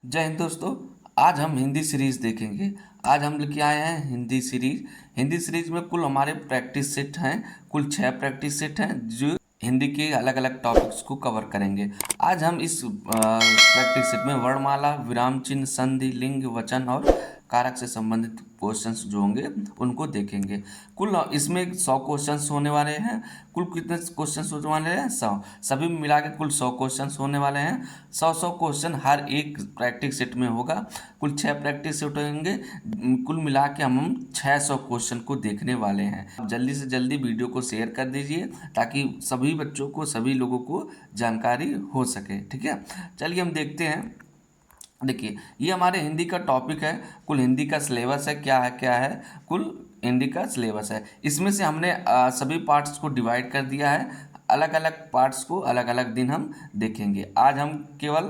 जय हिंद दोस्तों। आज हम हिंदी सीरीज देखेंगे। आज हम लेके आए हैं हिंदी सीरीज में कुल हमारे प्रैक्टिस सेट हैं। कुल 6 प्रैक्टिस सेट हैं जो हिंदी के अलग अलग टॉपिक्स को कवर करेंगे। आज हम इस प्रैक्टिस सेट में वर्णमाला, विराम चिन्ह, संधि, लिंग, वचन और कारक से संबंधित क्वेश्चंस जो होंगे उनको देखेंगे। कुल इसमें 100 क्वेश्चंस होने वाले हैं। कुल कितने क्वेश्चंस होने वाले हैं? 100। सभी मिला के कुल 100 क्वेश्चंस होने वाले हैं। 100 क्वेश्चन हर एक प्रैक्टिस सेट में होगा। कुल 6 प्रैक्टिस सेट होंगे। कुल मिला के हम 600 क्वेश्चन को देखने वाले हैं। आप जल्दी से जल्दी वीडियो को शेयर कर दीजिए ताकि सभी बच्चों को, सभी लोगों को जानकारी हो सके। ठीक है, चलिए हम देखते हैं। देखिए, ये हमारे हिंदी का टॉपिक है। कुल हिंदी का सिलेबस है, क्या है कुल हिंदी का सिलेबस है। इसमें से हमने सभी पार्ट्स को डिवाइड कर दिया है। अलग अलग पार्ट्स को अलग अलग दिन हम देखेंगे। आज हम केवल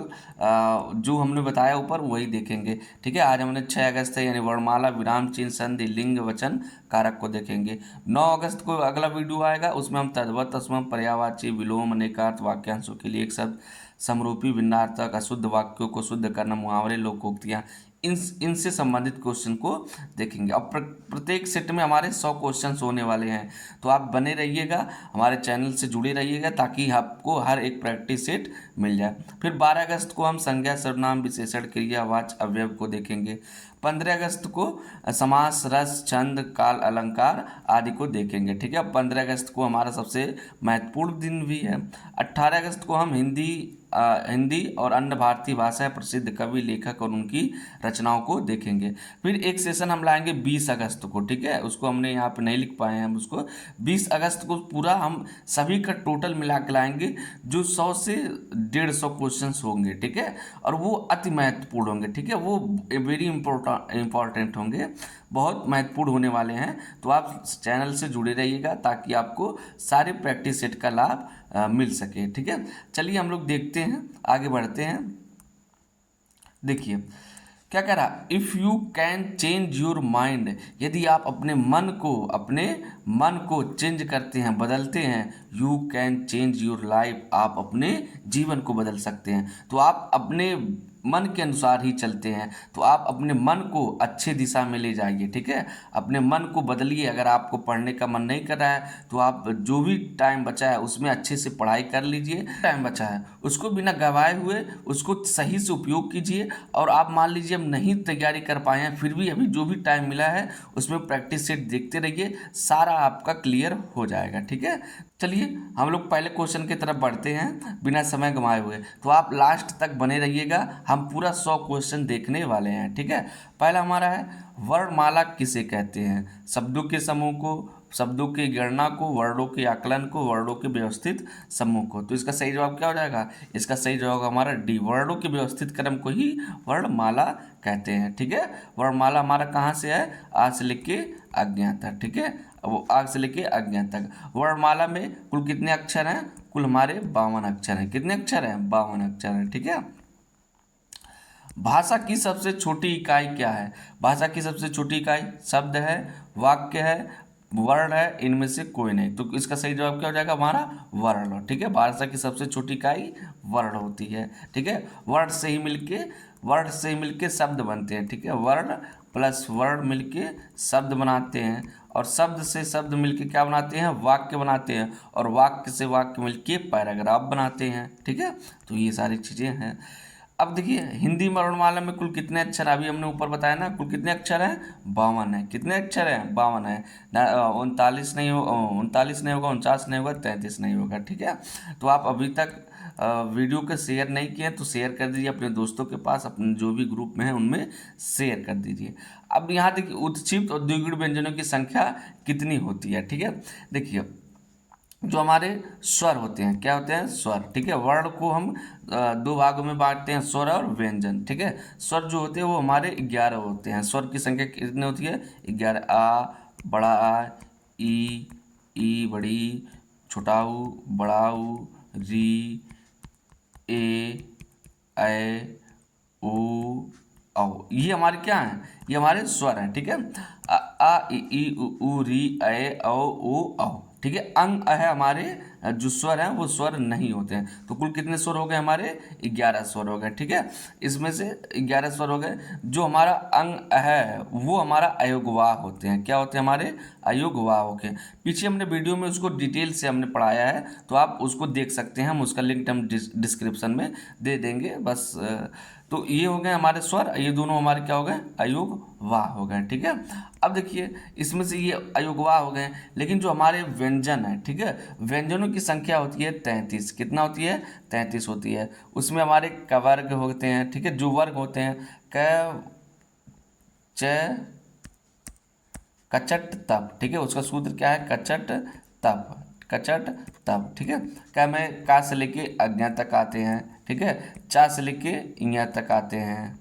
जो हमने बताया ऊपर वही देखेंगे। ठीक है, आज हमने 6 अगस्त है यानी वर्णमाला, विराम चिन्ह, संधि, लिंग, वचन, कारक को देखेंगे। 9 अगस्त को अगला वीडियो आएगा, उसमें हम तद्भव, तस्मम, पर्यायवाची, विलोम, अनेकार्थ, वाक्यांशों के लिए एक शब्द, समरूपी, भिन्नार्थक, अशुद्ध वाक्यों को शुद्ध करना, मुहावरे, लोकोक्तियाँ, इनसे संबंधित क्वेश्चन को देखेंगे। अब प्रत्येक सेट में हमारे 100 क्वेश्चन होने वाले हैं। तो आप बने रहिएगा, हमारे चैनल से जुड़े रहिएगा ताकि आपको हर एक प्रैक्टिस सेट मिल जाए। फिर 12 अगस्त को हम संज्ञा, सर्वनाम, विशेषण, क्रिया, वाच्य, अवयव को देखेंगे। 15 अगस्त को समास, रस, छंद, काल, अलंकार आदि को देखेंगे। ठीक है, 15 अगस्त को हमारा सबसे महत्वपूर्ण दिन भी है। 18 अगस्त को हम हिंदी और अन्य भारतीय भाषाएं, प्रसिद्ध कवि, लेखक और उनकी रचनाओं को देखेंगे। फिर एक सेशन हम लाएंगे 20 अगस्त को। ठीक है, उसको हमने यहाँ पे नहीं लिख पाए हैं हम उसको। 20 अगस्त को पूरा हम सभी का टोटल मिला के लाएंगे जो 100 से 150 क्वेश्चंस होंगे। ठीक है, और वो अति महत्वपूर्ण होंगे। ठीक है, वो वेरी इंपॉर्टेंट होंगे, बहुत महत्वपूर्ण होने वाले हैं। तो आप चैनल से जुड़े रहिएगा ताकि आपको सारे प्रैक्टिस सेट का लाभ मिल सके। ठीक है, चलिए हम लोग देखते हैं, आगे बढ़ते हैं। देखिए क्या कह रहा, if you can change your mind, यदि आप अपने मन को चेंज करते हैं, बदलते हैं, you can change your life, आप अपने जीवन को बदल सकते हैं। तो आप अपने मन के अनुसार ही चलते हैं, तो आप अपने मन को अच्छे दिशा में ले जाइए। ठीक है, अपने मन को बदलिए। अगर आपको पढ़ने का मन नहीं कर रहा है तो आप जो भी टाइम बचा है उसमें अच्छे से पढ़ाई कर लीजिए। टाइम बचा है उसको बिना गंवाए हुए उसको सही से उपयोग कीजिए। और आप मान लीजिए हम नहीं तैयारी कर पाए हैं, फिर भी अभी जो भी टाइम मिला है उसमें प्रैक्टिस सेट देखते रहिए, सारा आपका क्लियर हो जाएगा। ठीक है, चलिए हम लोग पहले क्वेश्चन की तरफ बढ़ते हैं बिना समय गंवाए हुए। तो आप लास्ट तक बने रहिएगा, हम पूरा 100 क्वेश्चन देखने वाले हैं। ठीक है, पहला हमारा है, वर्णमाला किसे कहते हैं? शब्दों के समूह को, शब्दों की गणना को, वर्णों के आकलन को, वर्णों के व्यवस्थित समूह को। तो इसका सही जवाब क्या हो जाएगा? इसका सही जवाब हमारा डी, वर्णों के व्यवस्थित क्रम को ही वर्णमाला कहते हैं। ठीक है, वर्णमाला हमारा कहाँ से है? आ से लेके अज्ञा तक। ठीक है, वो आग से लेके अज्ञा तक। वर्णमाला में कुल कितने अक्षर हैं? कुल हमारे 52 अक्षर हैं। कितने अक्षर हैं? 52 अक्षर हैं। ठीक है, भाषा की सबसे छोटी इकाई क्या है? भाषा की सबसे छोटी इकाई शब्द है, वाक्य है, वर्ण है, इनमें से कोई नहीं। तो इसका सही जवाब क्या हो जाएगा? हमारा वर्ण। ठीक है, भाषा की सबसे छोटी इकाई वर्ण होती है। ठीक है, वर्ण से ही मिलके शब्द बनते हैं। ठीक है, वर्ण प्लस वर्ण मिलके शब्द बनाते हैं, और शब्द से शब्द मिलके क्या बनाते हैं? वाक्य बनाते हैं, और वाक्य से वाक्य मिलके पैराग्राफ बनाते हैं। ठीक है, तो ये सारी चीज़ें हैं। अब देखिए, हिंदी वर्णमाला में कुल कितने अक्षर, अभी हमने ऊपर बताया ना, कुल कितने अक्षर हैं? 52 है। कितने अक्षर हैं? 52 है। 39 नहीं होगा, 49 नहीं होगा, 33 नहीं होगा। ठीक है, तो आप अभी तक वीडियो को शेयर नहीं किए तो शेयर कर दीजिए अपने दोस्तों के पास, अपने जो भी ग्रुप में है उनमें शेयर कर दीजिए। अब यहाँ देखिए, उत्क्षिप्त और द्विगुण व्यंजनों की संख्या कितनी होती है? ठीक है, देखिए जो हमारे स्वर होते हैं, क्या होते हैं? स्वर। ठीक है, वर्ण को हम दो भागों में बांटते हैं, स्वर और व्यंजन। ठीक है, स्वर जो होते हैं वो हमारे 11 होते हैं। स्वर की संख्या कितनी होती है? 11। आ, बड़ा आ, ई बड़ी, छोटा ऊ, बड़ा ऊ, री, ए, ऐ, ओ, औ, ये हमारे क्या हैं? ये हमारे स्वर हैं। ठीक है, आ, ई, उ, री, ऐ, औ, ओ, औ। ठीक है, अंग है हमारे जो स्वर हैं वो स्वर नहीं होते हैं। तो कुल कितने स्वर हो गए हमारे? 11 स्वर हो गए, ठीक है। इसमें से 11 स्वर हो गए। जो हमारा अंग है वो हमारा अयोगवाह होते हैं। क्या होते हैं हमारे? अयोगवाह होते हैं। पीछे हमने वीडियो में उसको डिटेल से हमने पढ़ाया है, तो आप उसको देख सकते हैं, हम उसका लिंक हम डिस्क्रिप्शन में दे देंगे बस। तो ये हो गए हमारे स्वर, ये दोनों हमारे क्या हो गए? अयोगवाह हो गए, ठीक है। अब देखिए इसमें से ये अयोगवाह हो गए, लेकिन जो हमारे व्यंजन है, ठीक है, व्यंजनों की संख्या होती है 33। कितना होती है? 33 होती है। उसमें हमारे कवर्ग होते हैं, ठीक है, जो वर्ग होते हैं क च कचट तप, ठीक है, उसका सूत्र क्या है? कचट तप, कचट तप, ठीक है। क्या में का से लेके अज्ञा तक आते हैं, ठीक है, चा से लेके इया तक आते हैं,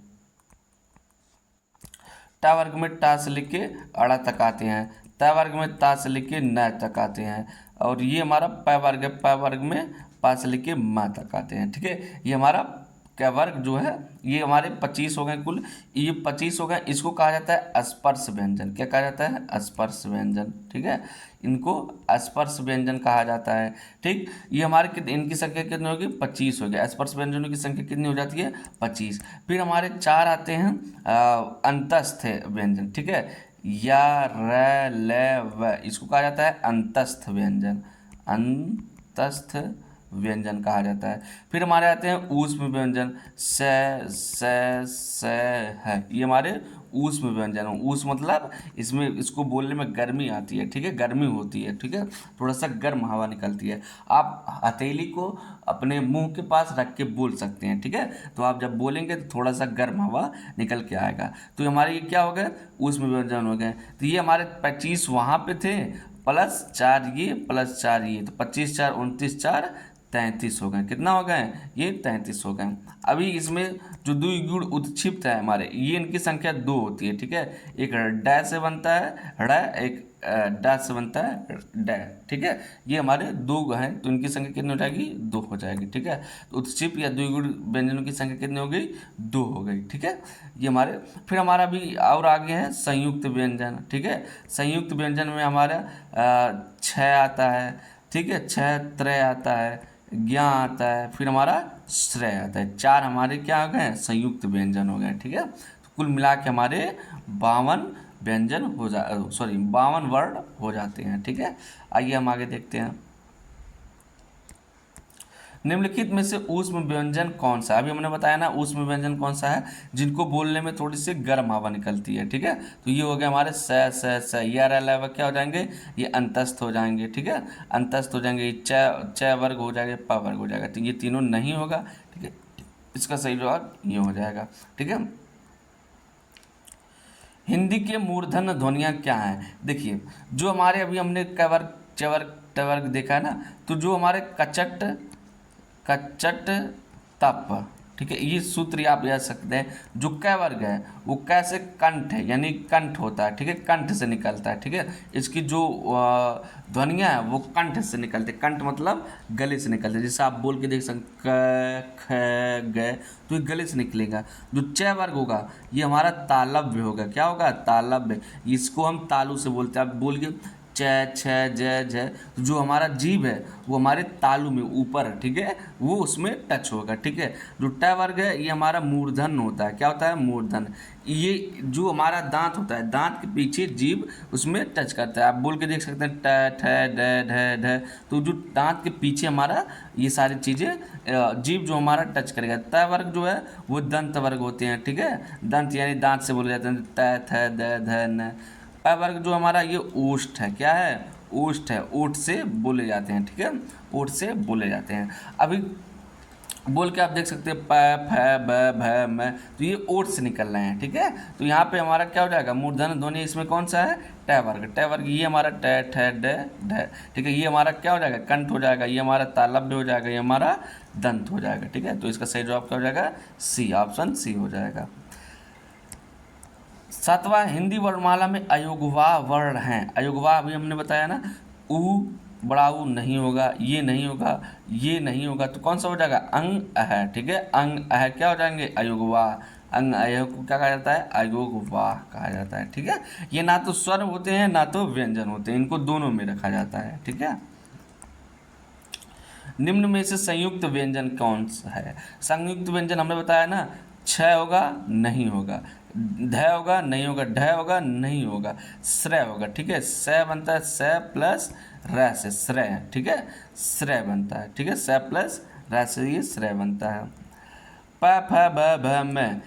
टा वर्ग में टा से लेके अड़ा तक आते हैं, ता वर्ग में ता से लेके न तक आते हैं, और ये हमारा पै वर्ग है, पै वर्ग में पा से लेके मा तक आते हैं, ठीक है। ये हमारा क्या वर्ग जो है ये हमारे 25 हो गए कुल। ये 25 हो गए, इसको कहा जाता है स्पर्श व्यंजन। क्या कहा जाता है? स्पर्श व्यंजन, ठीक है। इनको स्पर्श व्यंजन कहा जाता है, ठीक। ये हमारे इनकी संख्या कितनी होगी? 25 हो गया। स्पर्श व्यंजनों की संख्या कितनी हो जाती है? 25। फिर हमारे 4 आते हैं अंतस्थ व्यंजन, ठीक है, या र ल व, इसको कहा जाता है अंतस्थ व्यंजन, अंतस्थ व्यंजन कहा जाता है। फिर हमारे आते हैं ऊष्म व्यंजन, स है, ये हमारे ऊष्म व्यंजन हो। ऊष्म मतलब इसमें इसको बोलने में गर्मी आती है, ठीक है, गर्मी होती है, ठीक है, थोड़ा सा गर्म हवा निकलती है। आप हथेली को अपने मुंह के पास रख के बोल सकते हैं, ठीक है, तो आप जब बोलेंगे तो थोड़ा सा गर्म हवा निकल के आएगा। तो हमारे ये क्या हो गए? ऊष्म व्यंजन हो गए। तो ये हमारे 25 वहाँ पे थे, प्लस 4 ये, प्लस 4 ये, तो 25 4 29 4 33 हो गए। कितना हो गए? ये 33 हो गए। अभी इसमें जो द्विगुण उत्क्षिप्त है हमारे, ये इनकी संख्या 2 होती है, ठीक है। एक डै से बनता है ड़, एक डा से बनता है डै, ठीक है। ये हमारे 2 हैं, तो इनकी संख्या कितनी हो जाएगी? 2 हो जाएगी, ठीक है। तो उत्क्षिप्त या द्विगुण व्यंजनों की संख्या कितनी हो गई? 2 हो गई, ठीक है। ये हमारे फिर हमारा भी और आगे है संयुक्त व्यंजन, ठीक है। संयुक्त व्यंजन में हमारा 6 आता है, ठीक है, 6 त्रय आता है, ज्ञा आता है, फिर हमारा श्रेय आता है। 4 हमारे क्या हो गए? संयुक्त व्यंजन हो गए, ठीक है। तो कुल मिला के हमारे 52 व्यंजन हो जा 52 वर्ड हो जाते हैं, ठीक है। आइए हम आगे देखते हैं। निम्नलिखित में से ऊष्म व्यंजन कौन सा है? अभी हमने बताया ना ऊष्म व्यंजन कौन सा है? जिनको बोलने में थोड़ी सी गर्म हवा निकलती है, ठीक है। तो ये हो गया हमारे स ये अलावा क्या हो जाएंगे? ये अंतस्थ हो जाएंगे, ठीक है, अंतस्थ हो जाएंगे। च वर्ग हो जाएगा, प वर्ग हो जाएगा, तो ये तीनों नहीं होगा, ठीक है। इसका सही जवाब ये हो जाएगा, ठीक है। हिंदी के मूर्धन्य ध्वनियाँ क्या हैं? देखिए जो हमारे अभी हमने कवर्ग चवर्ग टवर्ग देखा है ना, तो जो हमारे कचट कचट तप, ठीक है, ये सूत्र आप याद सकते हैं। जो क वर्ग है वो कैसे कंठ है, यानी कंठ होता है, ठीक है, कंठ से निकलता है, ठीक है। इसकी जो ध्वनियाँ है वो कंठ से निकलते हैं। कंठ मतलब गले से निकलते हैं। जैसे आप बोल के देख सकते क ख ग, तो ये गले से निकलेगा। जो च वर्ग होगा ये हमारा तालव्य होगा। क्या होगा? तालव्य। इसको हम तालु से बोलते हैं। आप बोलिए च छ ज झ, जो हमारा जीभ है वो हमारे तालु में ऊपर, ठीक है, वो उसमें टच होगा, ठीक है। जो ट वर्ग है ये हमारा मूर्धन होता है। क्या होता है? मूर्धन। ये जो हमारा दांत होता है, दांत के पीछे जीभ उसमें टच करता है। आप बोल के देख सकते हैं ट ठ ड ढ ढ, तो जो दांत के पीछे हमारा ये सारी चीज़ें जीभ जो हमारा टच करेगा। त वर्ग जो है वो दंत वर्ग होते हैं, ठीक है, दंत यानी दांत से बोले जाते हैं त थ द ध न। प वर्ग जो हमारा ये ओष्ठ है। क्या है? ओष्ठ है, ओठ से बोले जाते हैं, ठीक है, ओठ से बोले जाते हैं। अभी बोल के आप देख सकते हैं प फ ब भ म, तो ये ओठ से निकल रहे हैं, ठीक है। तो यहाँ पे हमारा क्या हो जाएगा? मूर्धन्य ध्वनि इसमें कौन सा है? ट वर्ग। ट वर्ग ये हमारा ट ठ ड ढ, ठीक है, ये हमारा क्या हो जाएगा? कंठ हो जाएगा। ये हमारा तालव्य हो जाएगा। ये हमारा दंत हो जाएगा, ठीक है। तो इसका सही जवाब क्या हो जाएगा? सी, ऑप्शन सी हो जाएगा। 7वां हिंदी वर्णमाला में अयोगवाह वर्ण हैं। अयोगवाह अभी हमने बताया ना, ऊ बड़ा ऊ नहीं होगा, ये नहीं होगा, ये नहीं होगा, तो कौन सा हो जाएगा? अंग अह, ठीक है, अंग अह क्या हो जाएंगे? अयोगवाह। अंग अह को क्या कहा जाता है? अयोगवाह कहा जाता है, ठीक है। ये ना तो स्वर होते हैं ना तो व्यंजन होते हैं, इनको दोनों में रखा जाता है, ठीक है। निम्न में से संयुक्त व्यंजन कौन सा है? संयुक्त व्यंजन हमने बताया ना, छ होगा नहीं होगा, ध होगा नहीं होगा, ढ होगा नहीं होगा, श्रय होगा। ठीक है, स बनता है स प्लस र से श्रय। ठीक है, श्रय बनता है। ठीक है, स प्लस र से ये श्रय बनता है। प फ ब भ म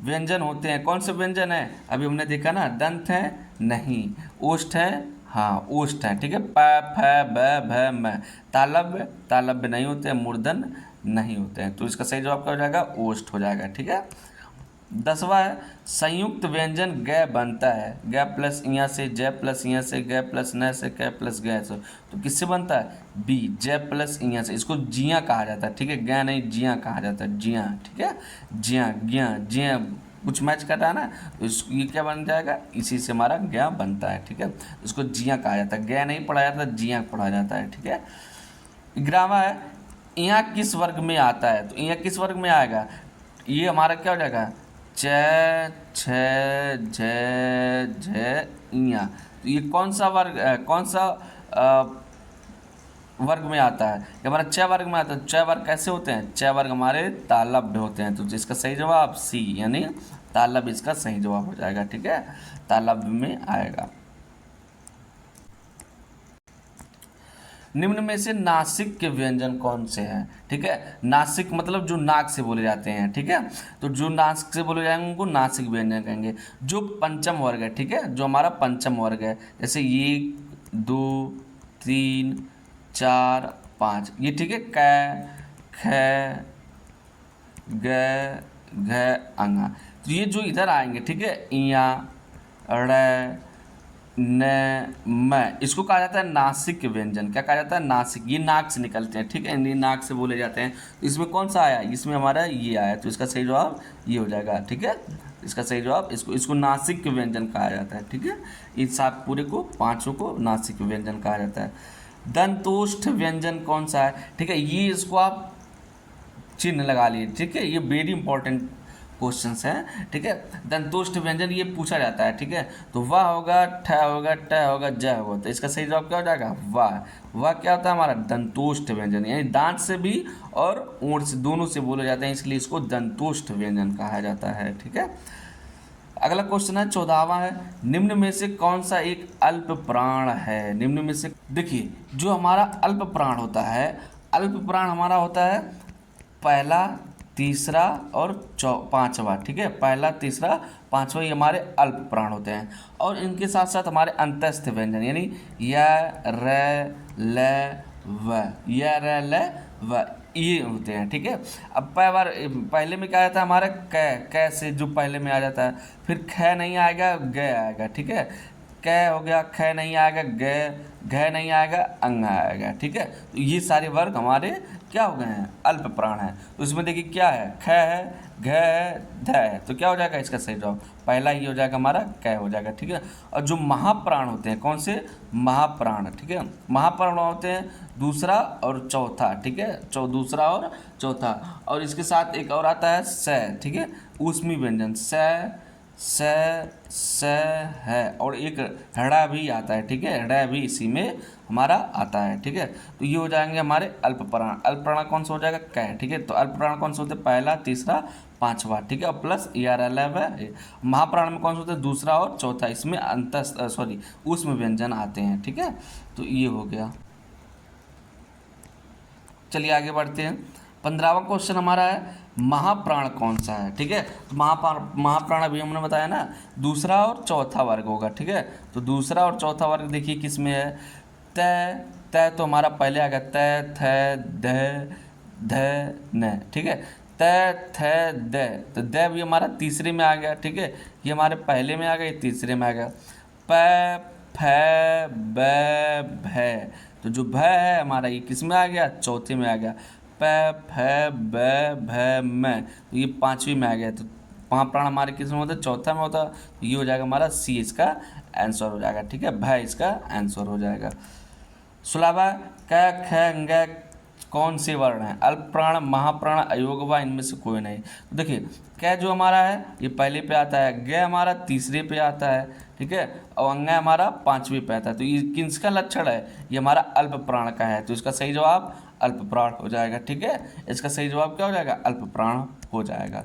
व्यंजन होते हैं। कौन से व्यंजन है? अभी हमने देखा ना, दंत है नहीं, ओष्ठ है हाँ, ओष्ठ है। ठीक है, प फ ब भ म। तालव्य, तालव्य नहीं होते हैं, मूर्धन नहीं होते हैं, तो इसका सही जवाब क्या हो जाएगा? ओष्ठ हो जाएगा। ठीक है, 10वां है संयुक्त व्यंजन ग बनता है। ग प्लस यहाँ से, ज प्लस यहाँ से, ग प्लस न से, क प्लस ग से, तो किससे बनता है? बी, ज प्लस यहाँ से। इसको जिया कहा जाता है। ठीक है, ग नहीं जिया कहा जाता है, जिया। ठीक है, जिया ज्ञा जिया कुछ मैच कर रहा है ना, तो ये क्या बन जाएगा? इसी से हमारा ज्ञा बनता है। ठीक है, इसको जिया कहा जाता है, ग नहीं पढ़ा जाता, जिया पढ़ा जाता है। ठीक है, 11वां है यहाँ किस वर्ग में आता है? तो यहाँ किस वर्ग में आएगा? ये हमारा क्या हो जाएगा? च छ झ झ इया। तो ये कौन सा वर्ग कौन सा वर्ग में आता है? ये हमारा च वर्ग में आता है। च वर्ग कैसे होते हैं? च वर्ग हमारे तालव्य होते हैं, तो इसका सही जवाब सी, यानी तालव्य इसका सही जवाब हो जाएगा। ठीक है, तालव्य में आएगा। निम्न में से नासिक के व्यंजन कौन से हैं? ठीक है, नासिक मतलब जो नाक से बोले जाते हैं। ठीक है, तो जो नाक से बोले जाएंगे उनको नासिक व्यंजन कहेंगे। जो पंचम वर्ग है, ठीक है, जो हमारा पंचम वर्ग है, जैसे 1 2 3 4 5, ये ठीक है, क ख ग घ अंगा, तो ये जो इधर आएंगे, ठीक है, इया ड़ न म, इसको कहा जाता है नासिक व्यंजन। क्या कहा जाता है? नासिक। ये नाक से निकलते हैं। ठीक है, ये नाक से बोले जाते हैं। तो इसमें कौन सा आया? इसमें हमारा ये आया, तो इसका सही जवाब ये हो जाएगा। ठीक है, इसका सही जवाब इसको नासिक व्यंजन कहा जाता है। ठीक है, इस सात पूरे को, पांचों को नासिक व्यंजन कहा जाता है। दंतोष्ठ व्यंजन कौन सा है? ठीक है, ये इसको आप चिन्ह लगा लिए। ठीक है, ये वेरी इंपॉर्टेंट क्वेश्चंस हैं। ठीक है, दंतोष्ठ व्यंजन ये पूछा जाता है। ठीक है, तो वाह होगा, ठ होगा, ट होगा, ज होगा, तो इसका सही जवाब क्या हो जाएगा? वाह। वाह क्या होता है? हमारा दंतोष्ठ व्यंजन, यानी दांत से भी और ओंठ से, दोनों से बोले जाते हैं, इसलिए इसको दंतोष्ठ व्यंजन कहा जाता है। ठीक है, अगला क्वेश्चन है 14वां है, निम्न में से कौन सा एक अल्प प्राण है? निम्न में से देखिए, जो हमारा अल्प प्राण होता है, अल्प प्राण हमारा होता है पहला, तीसरा और पांचवा। ठीक है, पहला, तीसरा, पांचवा, ये हमारे अल्प प्राण होते हैं। और इनके साथ साथ हमारे अंतस्थ व्यंजन, यानी य र ल व, य र ल व, ये होते हैं। ठीक है, अब पहले में क्या आता है हमारा? क से जो पहले में आ जाता है, फिर ख नहीं आएगा, ग आएगा। ठीक है, क हो गया, ख नहीं आएगा, घ नहीं आएगा, अंग आएगा। ठीक है, तो ये सारे वर्ग हमारे क्या हो गए हैं? अल्प प्राण है। तो इसमें देखिए क्या है? ख है, घ है, ध है, तो क्या हो जाएगा इसका सही जवाब? पहला ही हो जाएगा हमारा, क हो जाएगा। ठीक है, और जो महाप्राण होते हैं, कौन से? महाप्राण। ठीक है, महाप्राण होते हैं दूसरा और चौथा। ठीक है, दूसरा और चौथा, और इसके साथ एक और आता है स। ठीक है, ऊष्मी व्यंजन स है, और एक हड़ा भी आता है। ठीक है, हड़ा भी इसी में हमारा आता है। ठीक है, तो ये हो जाएंगे हमारे अल्प प्राण। अल्प प्राण कौन सा हो जाएगा? क। ठीक है, तो अल्प प्राण कौन सा होते हैं? पहला, तीसरा, पांचवा। ठीक है, और प्लस महाप्राण में कौन सा होता है? दूसरा और चौथा, इसमें ऊष्म व्यंजन आते हैं। ठीक है, तो ये हो गया। चलिए आगे बढ़ते हैं। 15वां क्वेश्चन हमारा है महाप्राण कौन सा है? ठीक है, तो महाप्राण अभी हमने बताया ना, दूसरा और चौथा वर्ग होगा। ठीक है, तो दूसरा और चौथा वर्ग देखिए किस में है? तय तो हमारा पहले आ गया, तय थ ध न। ठीक है, तय थ द, तो द भी हमारा तीसरे में आ गया। ठीक है, ये हमारे पहले में आ गया, ये तीसरे में आ गया। प फ ब भ, तो जो भ है हमारा ये किस में आ गया? चौथे में आ गया। प फ ब भ म, तो ये पांचवी में आ गया। तो महाप्राण हमारे किस में होता है? चौथा में होता है। तो ये हो जाएगा हमारा सी, इसका आंसर हो जाएगा। ठीक है, भ इसका आंसर हो जाएगा। 16वां क ख ग कौन से वर्ण हैं? अल्प प्राण, महाप्राण, अयोग्य, इनमें से कोई नहीं। तो देखिए कै जो हमारा है ये पहले पे आता है, ग हमारा तीसरे पे आता है, ठीक है, और अंग हमारा पांचवें पे आता है। तो ये किसका लक्षण है? ये हमारा अल्प प्राण का है। तो इसका सही जवाब अल्प प्राण हो जाएगा, ठीक है। इसका सही जवाब क्या हो जाएगा? अल्प प्राण हो जाएगा।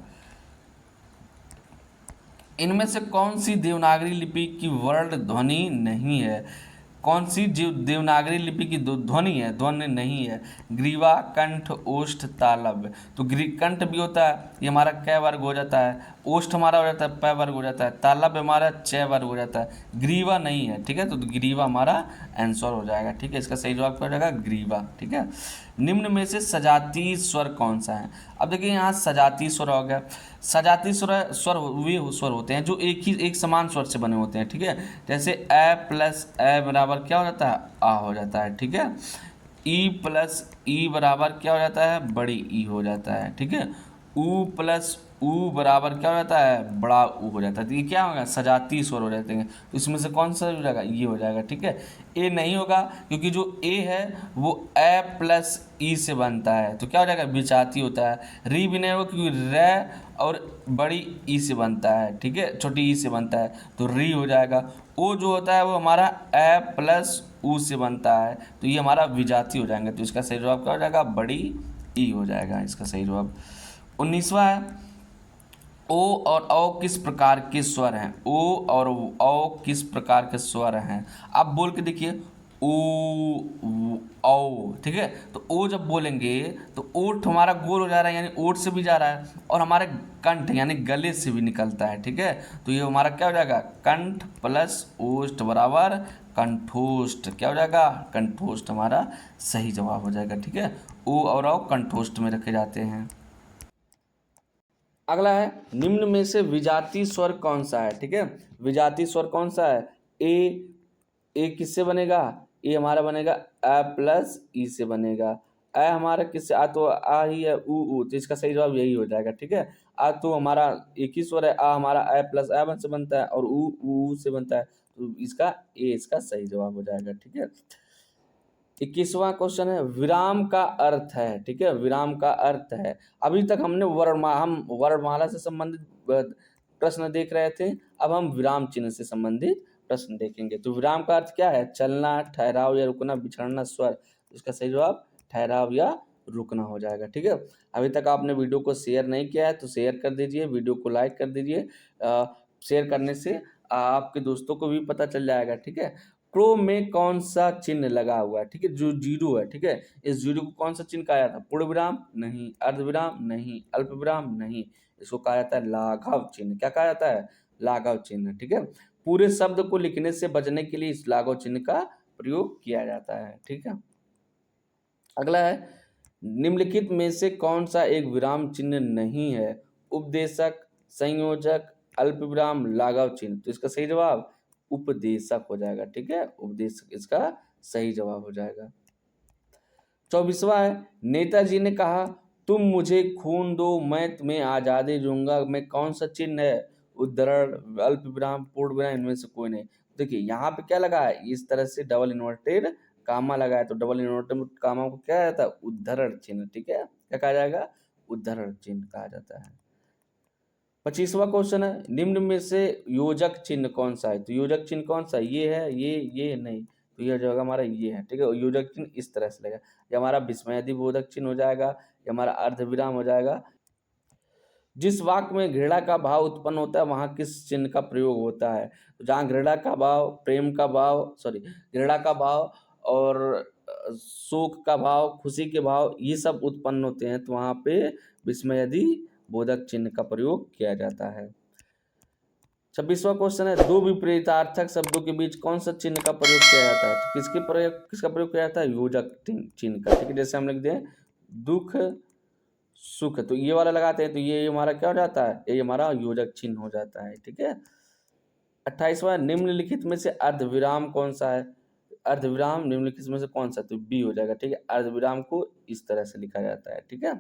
इनमें से कौन सी देवनागरी लिपि की वर्ण ध्वनि नहीं है? कौन सी जीव देवनागरी लिपि की ध्वनि है, ध्वनि नहीं है? ग्रीवा, कंठ, ओष्ठ, तालव्य। तो कंठ भी होता है, ये हमारा क वर्ग हो जाता है। ओष्ठ हमारा हो जाता है प वर्ग हो जाता है। तालव्य हमारा च वर्ग हो जाता है। ग्रीवा नहीं है, ठीक है। तो ग्रीवा हमारा आंसर हो जाएगा, ठीक है। इसका सही जवाब क्या हो जाएगा? ग्रीवा, ठीक है। निम्न में से सजातीय स्वर कौन सा है? अब देखिए यहाँ सजातीय स्वर हो गया। सजातीय स्वर स्वर वे स्वर होते हैं जो एक समान स्वर से बने होते हैं, ठीक है। जैसे ए प्लस ए बराबर क्या हो जाता है? आ हो जाता है, ठीक है। ई प्लस ई बराबर क्या हो जाता है? बड़ी ई हो जाता है, ठीक है। ऊ प्लस ऊ बराबर क्या हो जाता है? बड़ा ऊ हो जाता है। तो ये क्या होगा? सजातीय स्वर हो जाते हैं। तो इसमें से कौन सा हो जाएगा? ये हो जाएगा, ठीक है। ए नहीं होगा क्योंकि जो ए है वो ए प्लस ई से बनता है, तो क्या हो जाएगा? विजातीय होता है। री भी नहीं होगा क्योंकि रे और बड़ी ई से बनता है, ठीक है, छोटी ई से बनता है, तो री हो जाएगा। ओ जो होता है वो हमारा ए प्लस ऊ से बनता है, तो ये हमारा विजातीय हो जाएंगे। तो इसका सही जवाब क्या हो जाएगा? बड़ी ई हो जाएगा इसका सही जवाब। 19वां है ओ और औ किस प्रकार के स्वर हैं? ओ और औ किस प्रकार के स्वर हैं? आप बोल के देखिए ओ औ, ठीक है। तो ओ जब बोलेंगे तो ओठ हमारा गोल हो जा रहा है, यानी ओठ से भी जा रहा है, और हमारे कंठ यानी गले से भी निकलता है, ठीक है। तो ये हमारा क्या हो जाएगा? कंठ प्लस ओष्ठ बराबर कंठोष्ठ। क्या हो जाएगा? कंठोष्ठ हमारा सही जवाब हो जाएगा, ठीक है। ओ और औ कंठोष्ठ में रखे जाते हैं। अगला है निम्न में से विजातीय स्वर कौन सा है? ठीक है, विजातीय स्वर कौन सा है? ए किससे बनेगा? ए हमारा बनेगा अ प्लस ई से बनेगा। अ हमारा किससे? आ तो आ ही है, ऊ तो इसका सही जवाब यही हो जाएगा, ठीक है। आ तो हमारा एक ही स्वर है, आ हमारा अ प्लस अ से बनता है, और ऊ से बनता है, तो इसका ए इसका सही जवाब हो जाएगा, ठीक है। 21वां क्वेश्चन है विराम का अर्थ है, ठीक है, विराम का अर्थ है। अभी तक हमने हम वर्णमाला से संबंधित प्रश्न देख रहे थे, अब हम विराम चिन्ह से संबंधित प्रश्न देखेंगे। तो विराम का अर्थ क्या है? चलना, ठहराव या रुकना, बिछड़ना, स्वर। इसका सही जवाब ठहराव या रुकना हो जाएगा, ठीक है। अभी तक आपने वीडियो को शेयर नहीं किया है तो शेयर कर दीजिए, वीडियो को लाइक कर दीजिए। शेयर करने से आपके दोस्तों को भी पता चल जाएगा, ठीक है। क्रो में कौन सा चिन्ह लगा हुआ है? ठीक है, जो जीरो है, ठीक है, इस जीरो को कौन सा चिन्ह कहा जाता है? पूर्ण विराम नहीं, अर्ध विराम नहीं, अल्प विराम नहीं, इसको कहा जाता है लाघव चिन्ह। क्या कहा जाता है? लाघव चिन्ह, ठीक है। पूरे शब्द को लिखने से बचने के लिए इस लाघव चिन्ह का प्रयोग किया जाता है, ठीक है। अगला है निम्नलिखित में से कौन सा एक विराम चिन्ह नहीं है? उपदेशक, संयोजक, अल्प विराम, लाघव चिन्ह। तो इसका सही जवाब उपदेशक हो जाएगा, ठीक है, उपदेशक इसका सही जवाब हो जाएगा। 24वां है नेताजी ने कहा तुम मुझे खून दो मैं तुम्हें आजादी दूंगा में कौन सा चिन्ह है? उद्धरण, अल्प विराम, पूर्ण विराम, इनमें से कोई नहीं। देखिए यहाँ पे क्या लगा है? इस तरह से डबल इन्वर्टेड कामा लगा है, तो डबल इन्वर्टेड कामा को क्या जाता है? उद्धरण चिन्ह, ठीक है, क्या कहा जाएगा? उद्धरण चिन्ह कहा जाता है। 25वां क्वेश्चन है निम्न में से योजक चिन्ह कौन सा है? तो योजक चिन्ह कौन सा है? ये है, ये नहीं, तो यह जो होगा हमारा ये है, ठीक है। योजक चिन्ह इस तरह से लगेगा, ये हमारा विस्मयादि बोधक चिन्ह हो जाएगा, ये हमारा अर्धविराम हो जाएगा। जिस वाक्य में घृणा का भाव उत्पन्न होता है वहां किस चिन्ह का प्रयोग होता है? तो जहाँ घृणा का भाव, प्रेम का भाव, सॉरी, घृणा का भाव और शोक का भाव, खुशी के भाव, ये सब उत्पन्न होते हैं, तो वहां पे विस्मयादि बोधक चिन्ह का प्रयोग किया जाता है। 26वां क्वेश्चन है दो विपरीतार्थक शब्दों के बीच कौन सा चिन्ह का प्रयोग किया जाता है? तो किसका प्रयोग किया जाता है? योजक चिन्ह का, ठीक है। जैसे हम लिख दें दुख सुख, तो ये वाला लगाते हैं, तो ये हमारा क्या हो जाता है? ये हमारा योजक चिन्ह हो जाता है, ठीक है। 28वां निम्नलिखित में से अर्धविराम कौन सा है? अर्धविराम निम्नलिखित में से कौन सा? तो बी हो जाएगा, ठीक है। अर्धविराम को इस तरह से लिखा जाता है, ठीक है,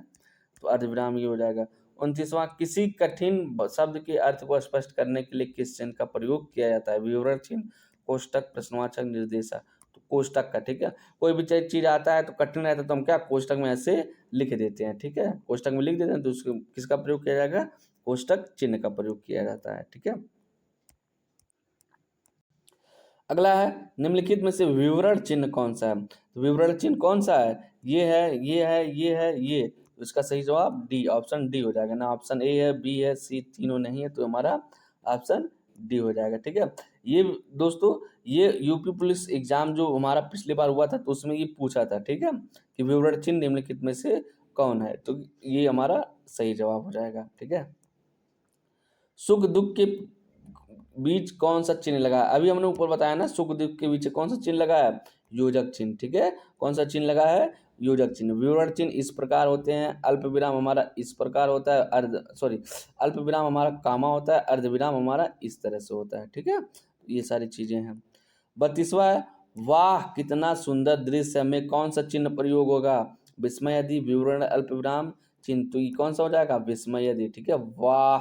तो अर्धविराम ये हो जाएगा। 29वां किसी कठिन शब्द के अर्थ को स्पष्ट करने के लिए किस चिन्ह का प्रयोग किया जाता है? विवरण चिन्ह, कोष्टक, प्रश्नवाचक, निर्देशक। तो कोष्टक का, ठीक है। कोई भी चीज आता है तो कठिन रहता है तो हम क्या कोष्टक में ऐसे लिख देते हैं, ठीक है, कोष्टक में लिख देते हैं तो उसको किसका प्रयोग किया जाएगा, कोष्टक चिन्ह का प्रयोग किया जाता है, ठीक है। अगला है निम्नलिखित में से विवरण चिन्ह कौन सा है, तो विवरण चिन्ह कौन सा है, ये है, ये है, ये है, ये, तो इसका सही जवाब डी, ऑप्शन डी हो जाएगा ना। ऑप्शन ए है, बी है, सी तीनों नहीं है, तो हमारा ऑप्शन डी हो जाएगा, ठीक है। ये दोस्तों ये यूपी पुलिस एग्जाम जो हमारा पिछली बार हुआ था तो उसमें ये पूछा था, ठीक है, कि विवरण चिन्ह निम्नलिखित में से कौन है, तो ये हमारा सही जवाब हो जाएगा, ठीक है। सुख दुख के बीच कौन सा चिन्ह लगा है, अभी हमने ऊपर बताया ना, सुख दुख के बीच कौन सा चिन्ह लगा है, योजक चिन्ह, ठीक है। कौन सा चिन्ह लगा है, योजक चिन्ह। विवरण चिन्ह इस प्रकार होते हैं, अल्प विराम हमारा इस प्रकार होता है, अल्प विराम हमारा कामा होता है, अर्ध विराम हमारा इस तरह से होता है, ठीक है। ये सारी चीजें हैं। 32वां है, वाह कितना सुंदर दृश्य में कौन सा चिन्ह प्रयोग होगा, विस्मय यदि, विवरण, अल्प विराम चिन्ह, तो ये कौन सा हो जाएगा, विस्मय यदि, ठीक है। वाह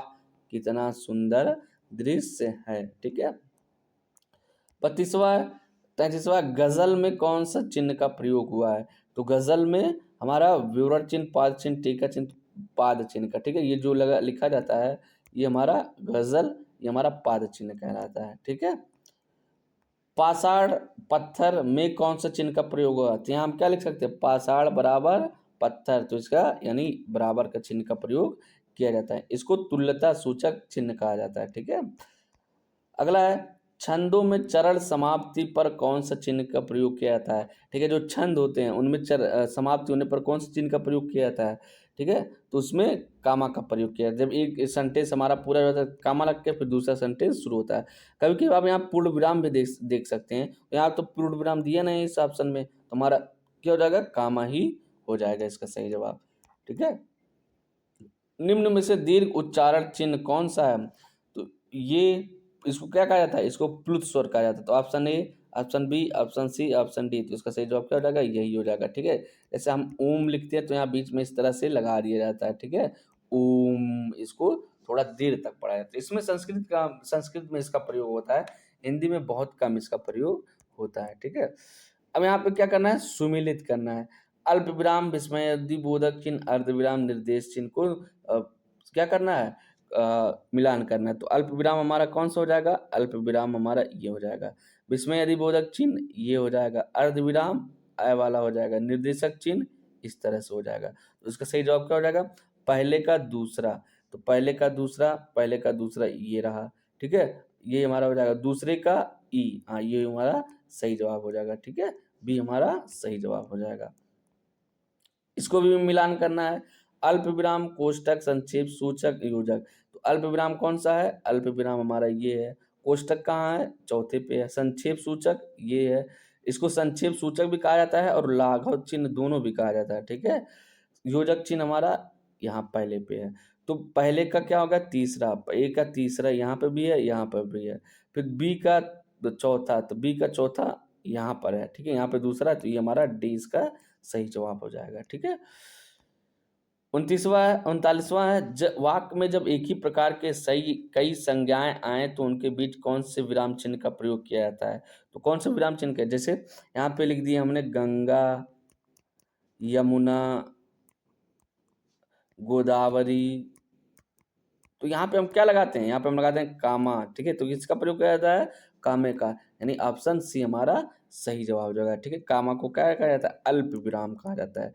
कितना सुंदर दृश्य है, ठीक है। 33वां गजल में कौन सा चिन्ह का प्रयोग हुआ है, तो गजल में हमारा विवरण चिन्ह, पाद चिन्ह, टीका चिन्ह, पाद चिन्ह का, ठीक है। ये जो लगा लिखा जाता है ये हमारा गजल, ये हमारा पाद चिन्ह कहलाता है, ठीक है। पाषाण पत्थर में कौन सा चिन्ह का प्रयोग हुआ, तो यहाँ हम क्या लिख सकते हैं, पाषाण बराबर पत्थर, तो इसका यानी बराबर का चिन्ह का प्रयोग किया जाता है, इसको तुल्यता सूचक चिन्ह कहा जाता है, ठीक है। अगला है छंदों में चरण समाप्ति पर कौन सा चिन्ह का प्रयोग किया जाता है, ठीक है। जो छंद होते हैं उनमें समाप्ति होने पर कौन सा चिन्ह का प्रयोग किया जाता है, ठीक है, तो उसमें कामा का प्रयोग किया जाता है। जब एक सेंटेंस हमारा पूरा होता है कामा लग के फिर दूसरा सेंटेंस शुरू होता है। कभी कभी आप यहाँ पूर्ण विराम भी देख सकते हैं, यहाँ तो पूर्ण विराम दिया नहीं इस ऑप्शन में, तो हमारा क्या हो जाएगा, कामा ही हो जाएगा इसका सही जवाब, ठीक है। निम्न में से दीर्घ उच्चारण चिन्ह कौन सा है, तो ये इसको क्या कहा जाता है, इसको प्लुत स्वर कहा जाता है, तो option A, option B, option C, option D, तो इसका सही जवाब क्या हो जाएगा, यही हो जाएगा, ठीक है। जैसे हम ओम लिखते हैं तो यहाँ बीच में इस तरह से लगा दिया जाता है, ठीक है, ओम, इसको थोड़ा देर तक पढ़ा जाता है। इसमें संस्कृत में इसका प्रयोग होता है, हिंदी में बहुत कम इसका प्रयोग होता है, ठीक है। अब यहाँ पे क्या करना है, सुमिलित करना है। अल्प विराम विस्मय बोधक चिन्ह, अर्ध विराम निर्देश चिन्ह को क्या करना है, मिलान करना है, तो अल्प विराम हमारा कौन सा हो जाएगा, अल्प विराम हमारा ये हो जाएगा, विस्मय यदि बोधक चिन्ह ये हो जाएगा, अर्ध विराम अय वाला हो जाएगा, निर्देशक चिन्ह इस तरह से हो जाएगा, तो इसका सही जवाब क्या हो जाएगा, पहले का दूसरा, तो पहले का दूसरा, पहले का दूसरा ये रहा, ठीक है, ये हमारा हो जाएगा दूसरे का ई, हाँ ये हमारा सही जवाब हो जाएगा, ठीक है, बी हमारा सही जवाब हो जाएगा। इसको भी मिलान करना है, अल्प विराम कोष्टक संक्षेप सूचक योजक, तो अल्प विराम कौन सा है, अल्प विराम हमारा ये है, कोष्टक कहाँ है, चौथे पे है, संक्षेप सूचक ये है, इसको संक्षेप सूचक भी कहा जाता है और लाघव चिन्ह दोनों भी कहा जाता है, ठीक है। योजक चिन्ह हमारा यहाँ पहले पे है, तो पहले का क्या होगा, तीसरा, ए का तीसरा यहाँ पे भी है, यहाँ पर भी है, फिर बी का चौथा, तो बी का चौथा यहाँ पर है, ठीक है, यहाँ पे दूसरा, तो ये हमारा डी इसका सही जवाब हो जाएगा, ठीक है। 39वां है, वाक्य में जब एक ही प्रकार के सही कई संज्ञाएं आए तो उनके बीच कौन से विराम चिन्ह का प्रयोग किया जाता है, तो कौन से विराम चिन्ह का, जैसे यहाँ पे लिख दिया हमने गंगा, यमुना, गोदावरी, तो यहाँ पे हम क्या लगाते हैं, यहाँ पे हम लगाते हैं कामा, ठीक है, तो इसका प्रयोग किया जाता है कामे का, यानी ऑप्शन सी हमारा सही जवाब हो जाएगा, ठीक है। कामा को क्या कहा जाता है, अल्प विराम कहा जाता है।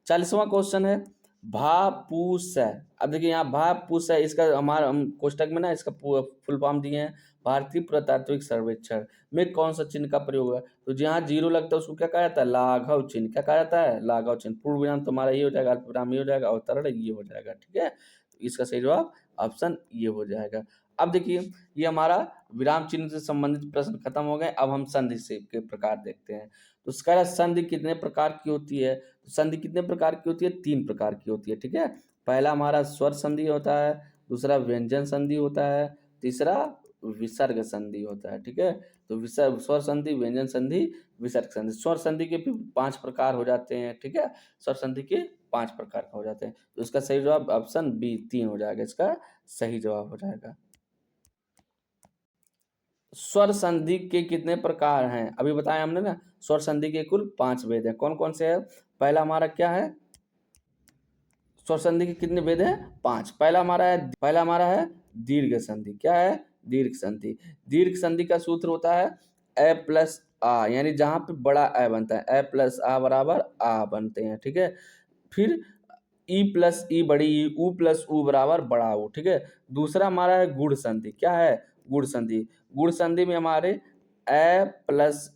40वां क्वेश्चन है, भापूस है, अब देखिए यहाँ भापूस है, इसका हमारा हम कोष्टक में ना इसका फुल फॉर्म दिए हैं, भारतीय पुरातात्विक सर्वेक्षण में कौन सा चिन्ह का प्रयोग है, तो जहाँ जीरो लगता है उसको क्या कहा जाता है, लाघव चिन्ह, क्या कहा जाता है, लाघव चिन्ह। पूर्ण विराम तो हमारा ये हो जाएगा, अल्प विराम ये हो जाएगा, अवतरण ये हो जाएगा, ठीक है, तो इसका सही जवाब ऑप्शन ये हो जाएगा। अब देखिए ये हमारा विराम चिन्ह से संबंधित प्रश्न खत्म हो गए, अब हम संधि से के प्रकार देखते हैं। तो उसका संधि कितने प्रकार की होती है, तो संधि कितने प्रकार की होती है, 3 प्रकार की होती है, ठीक है। पहला हमारा स्वर संधि होता है, दूसरा व्यंजन संधि होता है, तीसरा विसर्ग संधि होता है, ठीक है। तो विसर्ग, स्वर संधि, व्यंजन संधि, विसर्ग संधि। स्वर संधि के भी 5 प्रकार हो जाते हैं, ठीक है, स्वर संधि के 5 प्रकार का हो जाते हैं, तो इसका सही जवाब ऑप्शन बी 3 हो जाएगा, इसका सही जवाब हो जाएगा। स्वर संधि के कितने प्रकार हैं? अभी बताया हमने ना, स्वर संधि के कुल 5 भेद हैं। कौन कौन से हैं? पहला हमारा क्या है? स्वर संधि के कितने भेद हैं? 5। पहला हमारा है दीर्घ संधि। क्या है? दीर्घ संधि। दीर्घ संधि का सूत्र होता है ए प्लस आ, यानी जहां पे बड़ा ए बनता है, ए प्लस आ बराबर आ बनते हैं। ठीक है। फिर ई प्लस ई बड़ी ई, ऊ प्लस ऊ बराबर बड़ा ऊ। ठीक है। दूसरा हमारा है गुण संधि। क्या है? गुण संधि। गुण संधि में हमारे ए प्लस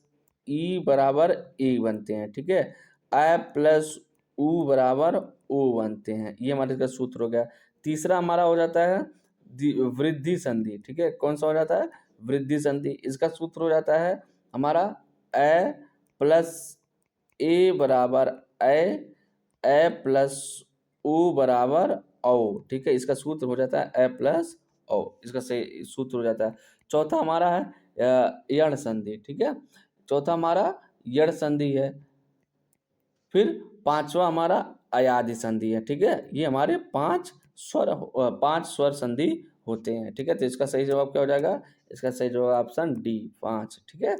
ई बराबर ए बनते हैं। ठीक है। ए प्लस ऊ बराबर ओ बनते हैं। ये हमारे इसका सूत्र हो गया। तीसरा हमारा हो जाता है वृद्धि संधि। ठीक है। कौन सा हो जाता है? वृद्धि संधि। इसका सूत्र हो जाता है हमारा ए प्लस ए बराबर ए प्लस ओ बराबर ओ। ठीक है। इसका सूत्र हो जाता है ए प्लस ओ। इसका सही सूत्र हो जाता है। चौथा हमारा है यण संधि। ठीक है। चौथा हमारा यण संधि है। फिर पांचवा हमारा अयादि संधि है। ठीक है। ये हमारे पांच स्वर संधि होते हैं। ठीक है। तो इसका सही जवाब क्या हो जाएगा? इसका सही जवाब ऑप्शन डी 5। ठीक है।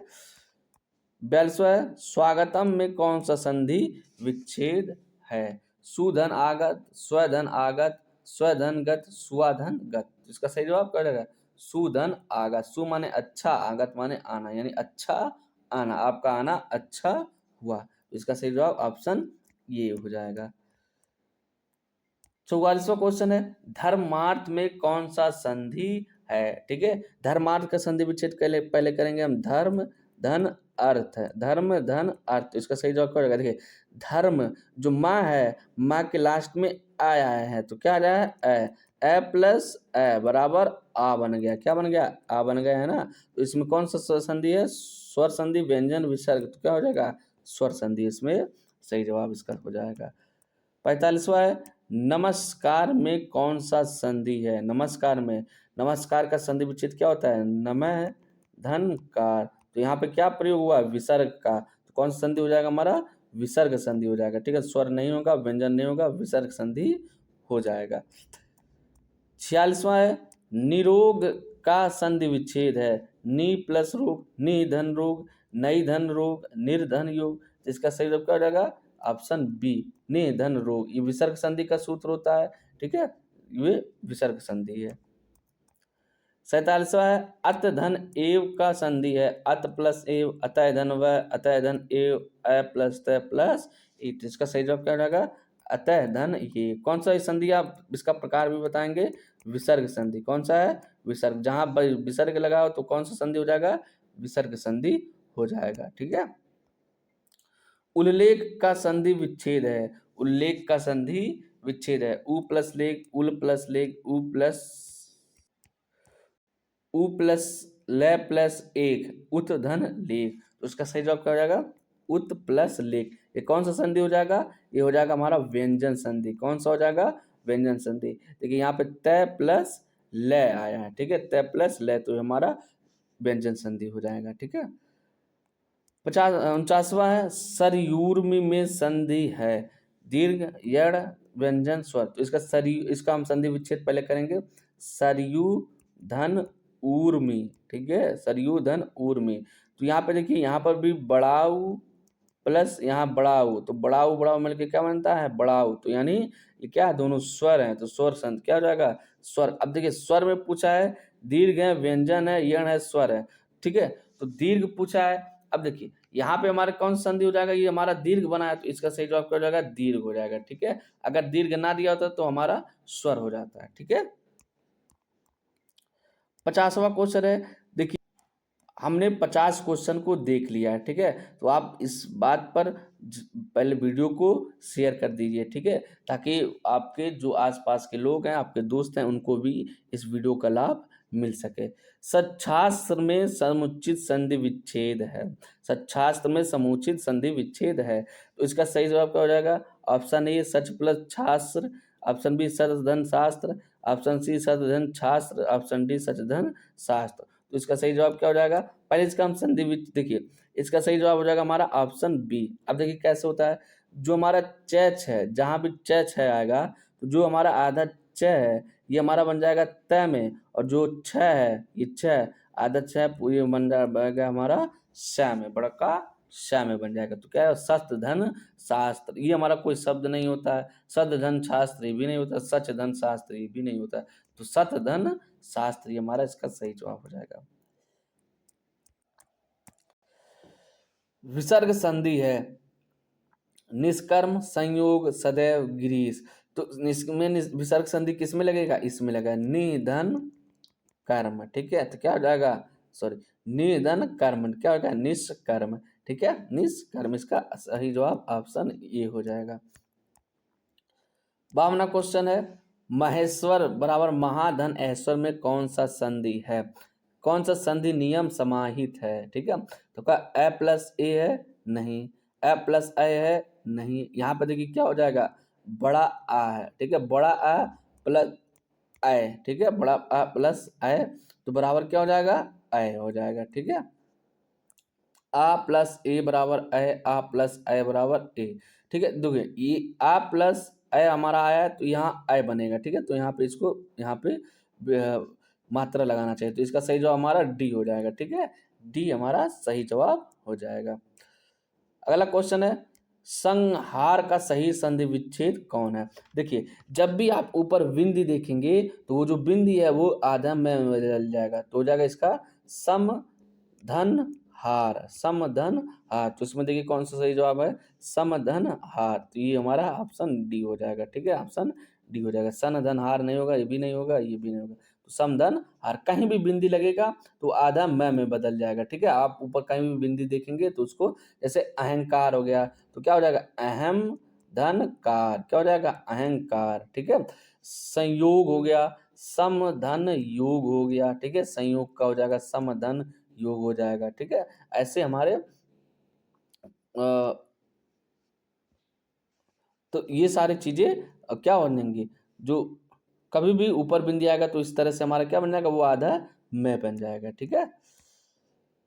42वां है स्वागतम में कौन सा संधि विच्छेद है? सुधन आगत, स्वधन आगत, स्वधन गत, सुधन गत। इसका सही जवाब क्या हो जाएगा? सुधन आगत। सु माने अच्छा, आगत माने आना, यानी अच्छा आना, आपका आना अच्छा हुआ। इसका सही जवाब ऑप्शन ये हो जाएगा। 44वां क्वेश्चन है धर्मार्थ में कौन सा संधि है? ठीक है। धर्मार्थ का संधि विच्छेद पहले करेंगे हम। धर्म धन अर्थ है। धर्म धन अर्थ। इसका सही जवाब क्या हो जाएगा? देखिए, धर्म जो माँ है, माँ के लास्ट में आया है, तो क्या आ जाए? ए प्लस ए बराबर आ बन गया। क्या बन गया? आ बन गया है ना। तो इसमें कौन सा स्वर संधि है? स्वर संधि व्यंजन विसर्ग। तो क्या हो जाएगा? स्वर संधि इसमें सही जवाब इसका हो जाएगा। 45वां है नमस्कार में कौन सा संधि है? नमस्कार में, नमस्कार का संधि विच्छेद क्या होता है? नमः धन कार। तो यहाँ पे क्या प्रयोग हुआ? विसर्ग का। तो कौन सा संधि हो जाएगा हमारा? विसर्ग संधि हो जाएगा। ठीक है। स्वर नहीं होगा, व्यंजन नहीं होगा, विसर्ग संधि हो जाएगा। 46वां है निरोग का संधि विच्छेद है। नि प्लस रोग, नि धन रोग, नई धन रोग, निर्धन योग। तो इसका सही जवाब क्या हो जाएगा? ऑप्शन बी नि धन रोग। ये विसर्ग संधि का सूत्र होता है। ठीक है। ये विसर्ग संधि है। 47वां है अत धन एव का संधि है। अत प्लस एव, अतः धन व, अतः धन एव, अ प्लस त प्लस ईट। इसका सही जवाब क्या हो जाएगा? अतः धन ये। कौन सा संधि? आप इसका प्रकार भी बताएंगे। विसर्ग संधि। कौन सा है? विसर्ग। जहां विसर्ग लगाओ तो कौन सा संधि हो जाएगा? विसर्ग संधि हो जाएगा। ठीक है। उल्लेख का संधि विच्छेद है। उल्लेख का संधि विच्छेद है। उ प्लस लेख, उल प्लस लेख, उ प्लस ले प्लस एक, उत धन लेख। तो उसका सही जवाब क्या हो जाएगा? उत प्लस लेख। ये कौन सा संधि हो जाएगा? ये हो जाएगा हमारा व्यंजन संधि। कौन सा हो जाएगा? व्यंजन संधि। देखिए यहाँ पे तय प्लस ले आया है। ठीक है। तय प्लस ले, तो ये हमारा व्यंजन संधि हो जाएगा। ठीक है। 49वां है सरयूर्मि में संधि है। दीर्घ यड़ व्यंजन स्वर। तो इसका हम संधि विच्छेद पहले करेंगे। सरयू धन ऊर्मी। ठीक है। सरयू धन ऊर्मी। तो यहाँ पे देखिए, यहाँ पर भी बड़ाऊ प्लस यहाँ बड़ाऊ, तो बड़ाऊ बड़ाऊ मिलकर क्या बनता है? बड़ाऊ। तो यानी ये क्या है? दोनों स्वर हैं, तो स्वर संधि क्या हो जाएगा? स्वर। अब देखिए, स्वर में पूछा है, दीर्घ है, व्यंजन है, यण है, स्वर है। ठीक है। तो दीर्घ पूछा है। अब देखिए यहाँ पे हमारे कौन सा संधि हो जाएगा? ये हमारा दीर्घ बना है, तो इसका सही जवाब क्या हो जाएगा? दीर्घ हो जाएगा। ठीक है। अगर दीर्घ ना दिया होता तो हमारा स्वर हो जाता है। ठीक है। 50वां क्वेश्चन है। देखिए, हमने 50 क्वेश्चन को देख लिया है। ठीक है। तो आप इस बात पर पहले वीडियो को शेयर कर दीजिए। ठीक है। ताकि आपके जो आसपास के लोग हैं, आपके दोस्त हैं, उनको भी इस वीडियो का लाभ मिल सके। सच्छास्त्र में समुचित संधि विच्छेद है। सच्छास्त्र में समुचित संधि विच्छेद है। तो इसका सही जवाब क्या हो जाएगा? ऑप्शन ए सच प्लस छास्त्र, ऑप्शन बी सचधन शास्त्र, ऑप्शन सी सचधन छास्त्र, ऑप्शन डी सचधन शास्त्र। तो इसका सही जवाब क्या हो जाएगा? पहले इसका हम संधि देखिए, इसका सही जवाब हो जाएगा हमारा ऑप्शन बी। अब देखिए कैसे होता है। जो हमारा चैच है, जहां भी चैच है आएगा, तो जो हमारा आधा च है ये हमारा बन जाएगा तय में, और जो छ है ये छ आदत से ये बन जाएगा हमारा श में, बड़का श में बन जाएगा। तो क्या है, सत धन शास्त्र, ये हमारा कोई शब्द नहीं होता है। सद धन शास्त्र ये भी नहीं होता, सच धन शास्त्र ये भी नहीं होता। तो सत धन शास्त्र ये हमारा इसका सही जवाब हो जाएगा। विसर्ग संधि है निष्कर्म संयोग सदैव गिरीश। तो विसर्ग संधि किस में लगेगा, इसमें लगेगा निधन कर्म। ठीक है, तो क्या हो जाएगा, सॉरी, निधन कर्म क्या हो जाएगा, निष्कर्म। ठीक है, निष्कर्म, इसका सही जवाब ऑप्शन ए हो जाएगा। 52वां क्वेश्चन है महेश्वर बराबर महाधन ऐश्वर में कौन सा संधि है, कौन सा संधि नियम समाहित है। ठीक है, तो क्या ए प्लस ए है, नहीं। ए प्लस ए है, नहीं। यहाँ पे देखिए क्या हो जाएगा, बड़ा आ है। ठीक है, बड़ा आ प्लस ए। ठीक है, बड़ा आ प्लस ए, तो बराबर क्या हो जाएगा, ए हो जाएगा। ठीक है, आ प्लस ए बराबर ए, आ प्लस ए बराबर ए। ठीक है, देखिए ये आ प्लस ए हमारा आया है, तो यहाँ ए बनेगा। ठीक है, तो यहाँ पे इसको यहाँ पे मात्रा लगाना चाहिए, तो इसका सही जवाब हमारा डी हो जाएगा। ठीक है, डी हमारा सही जवाब हो जाएगा। अगला क्वेश्चन है संहार का सही संधि विच्छेद कौन है। देखिए जब भी आप ऊपर बिंदी देखेंगे तो वो जो बिंदी है वो आधा में बदल जाएगा, तो हो जाएगा इसका सम धन हार, सम धन हार। तो इसमें देखिए कौन सा सही जवाब है, सम धन हार। तो ये हमारा ऑप्शन डी हो जाएगा। ठीक है, ऑप्शन डी हो जाएगा। सन धन हार नहीं होगा, ये भी नहीं होगा, ये भी नहीं होगा। तो सम धन हार, कहीं भी बिंदी लगेगा तो आधा में बदल जाएगा। ठीक है, आप ऊपर कहीं भी बिंदी देखेंगे तो उसको, जैसे अहंकार हो गया तो क्या हो जाएगा, अहम धन कार, क्या हो जाएगा, अहंकार। ठीक है, संयोग हो गया, सम धन योग हो गया। ठीक है, संयोग का हो जाएगा सम धन योग हो जाएगा। ठीक है, ऐसे हमारे तो ये सारी चीजें क्या बनेंगी, जो कभी भी ऊपर बिंदी आएगा तो इस तरह से हमारा क्या बन जाएगा, वो आधा में बन जाएगा। ठीक है,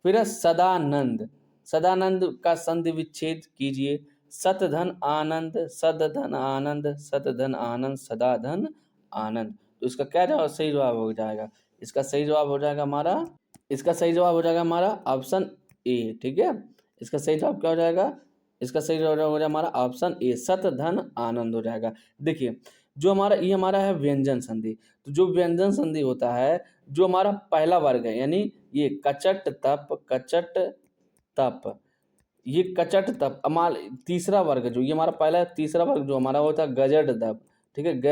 फिर है सदानंद, सदानंद का संधि विच्छेद कीजिए। सत धन आनंद, सद धन आनंद, सत धन आनंद, सदा धन आनंद। तो इसका क्या जवाब, सही जवाब हो जाएगा, इसका सही जवाब हो जाएगा हमारा, इसका सही जवाब हो जाएगा हमारा ऑप्शन ए। ठीक है, इसका सही जवाब क्या हो जाएगा, इसका सही जवाब हो जाएगा हमारा ऑप्शन ए, सत धन आनंद हो जाएगा। देखिए जो हमारा ये हमारा है व्यंजन संधि, तो जो व्यंजन संधि होता है, जो हमारा पहला वर्ग है, यानी ये कचट तप, कचट तप, ये कचट तप। हमारा तीसरा वर्ग जो ये हमारा पहला तीसरा वर्ग जो हमारा होता है गजड दब। ठीक है, ग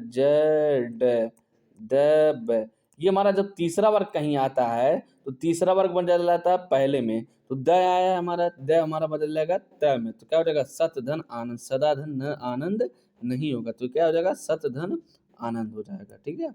ज दब, ये हमारा जब तीसरा वर्ग कहीं आता है तो तीसरा वर्ग बदल जाता है पहले में, तो द आया है हमारा, द हमारा बदल जाएगा त में, तो क्या हो जाएगा, सत धन आनंद, सदा धन न आनंद नहीं होगा, तो क्या हो जाएगा, सत धन आनंद हो जाएगा। ठीक है,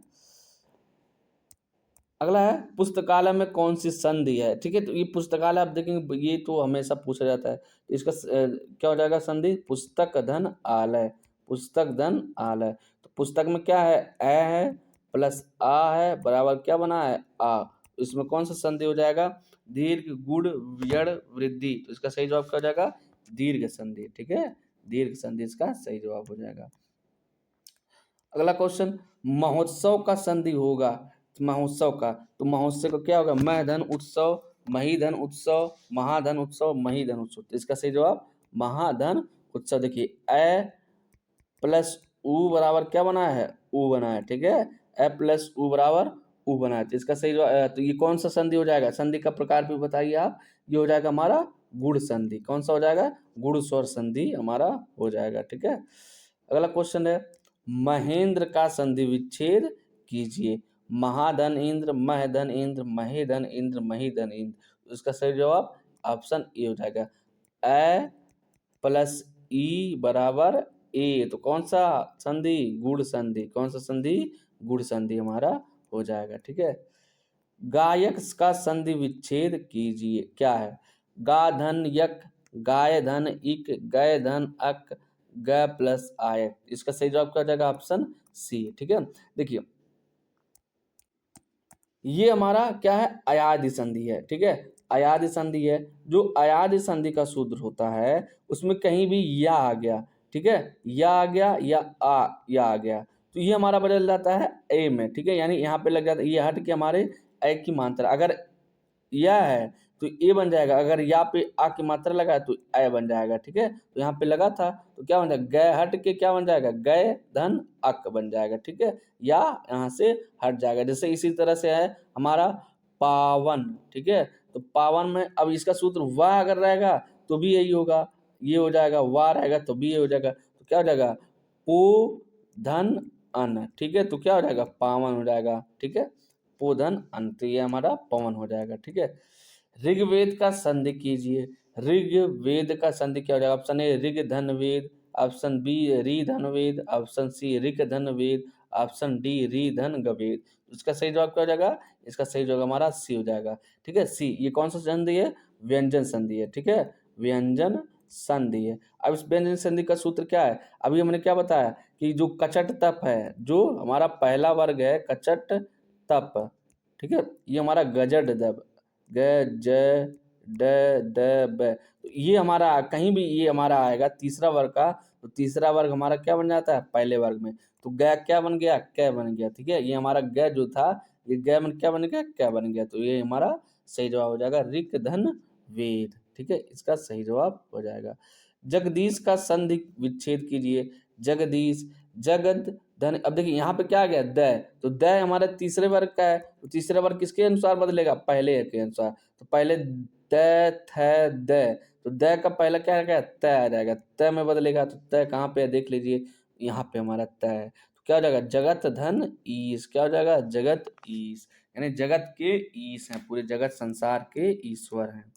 अगला है पुस्तकालय में कौन सी संधि है। ठीक है, तो ये पुस्तकालय आप देखेंगे ये तो हमेशा पूछा जाता है, तो इसका क्या हो जाएगा संधि, पुस्तक धन आलय, पुस्तक धन आलय। तो पुस्तक में क्या है, है प्लस आ है बराबर क्या बना है, आ। तो इसमें कौन सा संधि हो जाएगा, दीर्घ गुण व्यड़ वृद्धि। तो इसका सही जवाब क्या हो जाएगा, दीर्घ संधि। ठीक है, दीर्घ संधि इसका सही जवाब हो जाएगा। अगला क्वेश्चन महोत्सव का संधि होगा, महोत्सव का, तो महोत्सव का क्या होगा, मह धन उत्सव, महीधन उत्सव, महाधन उत्सव, महीधन उत्सव। तो इसका सही जवाब महाधन उत्सव। देखिए ए प्लस उ बराबर क्या बना है, उ बना है। ठीक है, ए प्लस उ बराबर उ बना है, तो इसका सही जवाब, तो ये कौन सा संधि हो जाएगा, संधि का प्रकार भी बताइए आप। ये हो जाएगा हमारा गुण संधि, कौन सा हो जाएगा, गुण स्वर संधि हमारा हो जाएगा। ठीक है, अगला क्वेश्चन है महेंद्र का संधि विच्छेद कीजिए। महाधन इंद्र, महधन इंद्र, महेधन इंद्र, महीधन इंद्र। इसका सही जवाब ऑप्शन ए हो जाएगा, ए प्लस ई बराबर ए। तो कौन सा संधि, गुण संधि, कौन सा संधि, गुण संधि हमारा हो जाएगा। ठीक है, गायक का संधि विच्छेद कीजिए, क्या है, गा धन यक, गाय धन इक, गय धन अक, ग प्लस आयक। इसका सही जवाब क्या हो जाएगा, ऑप्शन सी। ठीक है, देखिए ये हमारा क्या है, अयादि संधि है। ठीक है, अयादि संधि है, जो अयादि संधि का सूत्र होता है उसमें कहीं भी या आ गया, ठीक है, या आ गया या आ गया, तो ये हमारा बदल जाता है ए में। ठीक है, यानी यहाँ पे लग जाता है, ये हट के हमारे ए की मात्रा, अगर या है तो ए बन जाएगा। अगर या पे आ की मात्रा लगा है तो ए बन जाएगा। ठीक है, तो यहाँ पे लगा था तो क्या बन जाएगा, गए हट के क्या बन जाएगा, गए धन अक बन जाएगा। ठीक है, या यहाँ से हट जाएगा। जैसे इसी तरह से है हमारा पावन। ठीक है, तो पावन में अब इसका सूत्र वाह अगर रहेगा तो भी यही होगा, ये हो जाएगा, वाह रहेगा तो भी ये हो जाएगा। तो क्या हो जाएगा, पो धन अन। ठीक है, तो क्या हो जाएगा, पावन हो जाएगा। ठीक है, पो धन अन, तो ये हमारा पवन हो जाएगा। ठीक है, ऋग्वेद का संधि कीजिए। ऋग्वेद का संधि क्या हो जाएगा, ऑप्शन ए ऋग धन वेद, ऑप्शन बी री धन वेद, ऑप्शन सी ऋक धन वेद, ऑप्शन डी री धन गवेद। इसका सही जवाब क्या हो जाएगा, इसका सही जवाब हमारा सी हो जाएगा। ठीक है, सी। ये कौन सा संधि है, व्यंजन संधि है। ठीक है, व्यंजन संधि है। अब इस व्यंजन संधि का सूत्र क्या है, अभी हमने क्या बताया कि जो कचट तप है, जो हमारा पहला वर्ग है कचट तप। ठीक है, ये हमारा गजड दब, ग ज ड द ब, तो ये हमारा कहीं भी ये हमारा आएगा तीसरा वर्ग का, तो तीसरा वर्ग हमारा क्या बन जाता है पहले वर्ग में, तो ग क्या बन गया, क बन गया। ठीक है, ये हमारा ग जो था ये ग में क्या बन गया, क बन गया, तो ये हमारा सही जवाब हो जाएगा ऋक धन वेद। ठीक है, इसका सही जवाब हो जाएगा। जगदीश का संधि विच्छेद कीजिए। जगदीश, जगद धन, अब देखिए यहाँ पे क्या आ गया, द, तो द हमारा तीसरे वर्ग का है, तो तीसरा वर्ग किसके अनुसार बदलेगा, पहले के अनुसार। तो पहले द थ द, तो द का पहला क्या आ गया, त आ जाएगा, त में बदलेगा, तो त कहाँ पे है देख लीजिए, यहाँ पे हमारा त है। तो क्या हो जाएगा, जगत धन ईश, क्या हो जाएगा, जगत ईश, यानी जगत के ईश हैं, पूरे जगत संसार के ईश्वर हैं।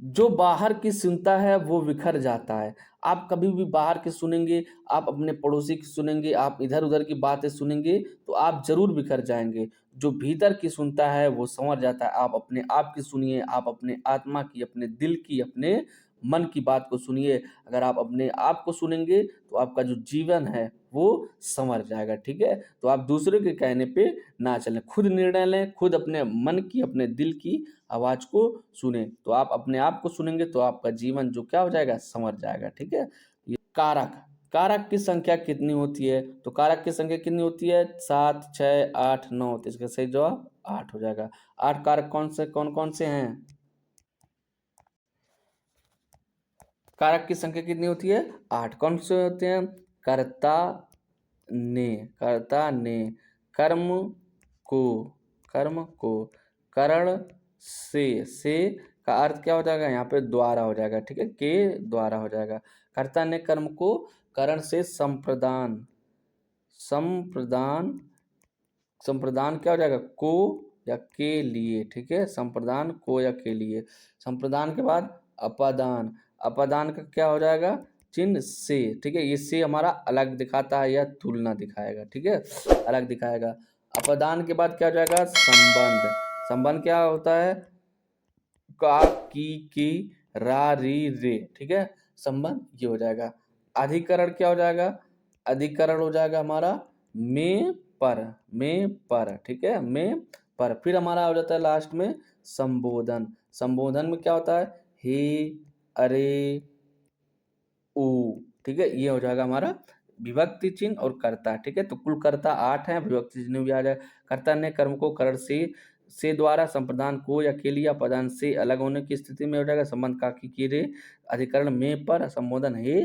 जो बाहर की सुनता है वो बिखर जाता है। आप कभी भी बाहर के सुनेंगे, आप अपने पड़ोसी की सुनेंगे, आप इधर उधर की बातें सुनेंगे तो आप जरूर बिखर जाएंगे। जो भीतर की सुनता है वो संवर जाता है। आप अपने आप की सुनिए, आप अपने आत्मा की, अपने दिल की, अपने मन की बात को सुनिए। अगर आप अपने आप को सुनेंगे तो आपका जो जीवन है वो संवर जाएगा। ठीक है, तो आप दूसरे के कहने पे ना चलें, खुद निर्णय लें, खुद अपने मन की, अपने दिल की आवाज को सुने। तो आप अपने आप को सुनेंगे तो आपका जीवन जो क्या हो जाएगा, संवर जाएगा। ठीक है, ये कारक, कारक की संख्या कितनी होती है, तो कारक की संख्या कितनी होती है, 7, 6, 8, 9, तो इसका सही जवाब 8 हो जाएगा। 8 कारक कौन कौन से हैं, कारक की संख्या कितनी होती है, 8। कौन से होते हैं, कर्ता ने, कर्ता ने, कर्म को, कर्म को, करण से का अर्थ क्या हो जाएगा, यहाँ पे द्वारा हो जाएगा। ठीक है, के द्वारा हो जाएगा। कर्ता ने कर्म को करण से संप्रदान, संप्रदान, संप्रदान क्या हो जाएगा, को या के लिए। ठीक है, संप्रदान को या के लिए। संप्रदान के बाद अपादान, अपादान का क्या हो जाएगा, चिन्ह से। ठीक है, ये से हमारा अलग दिखाता है या तुलना दिखाएगा। ठीक है, अलग दिखाएगा। अपादान के बाद क्या हो जाएगा, संबंध। संबंध क्या होता है, का, की, रा, री, रे। ठीक है, संबंध ये हो जाएगा। अधिकरण क्या हो जाएगा, अधिकरण हो जाएगा हमारा में पर, में पर। ठीक है, में पर। फिर हमारा हो जाता है लास्ट में संबोधन। संबोधन में क्या होता है, हे, अरे, ओ। ठीक है, ये हो जाएगा हमारा विभक्ति चिन्ह और कर्ता। ठीक है, तो कुल कर्ता 8 हैं, विभक्ति चिन्ह भी आ जाएगा। कर्ता ने कर्म को करण से द्वारा, संप्रदान को या के लिए, पदान से अलग होने की स्थिति में हो जाएगा। संबंध का की रे, अधिकरण में पर, संबोधन हे,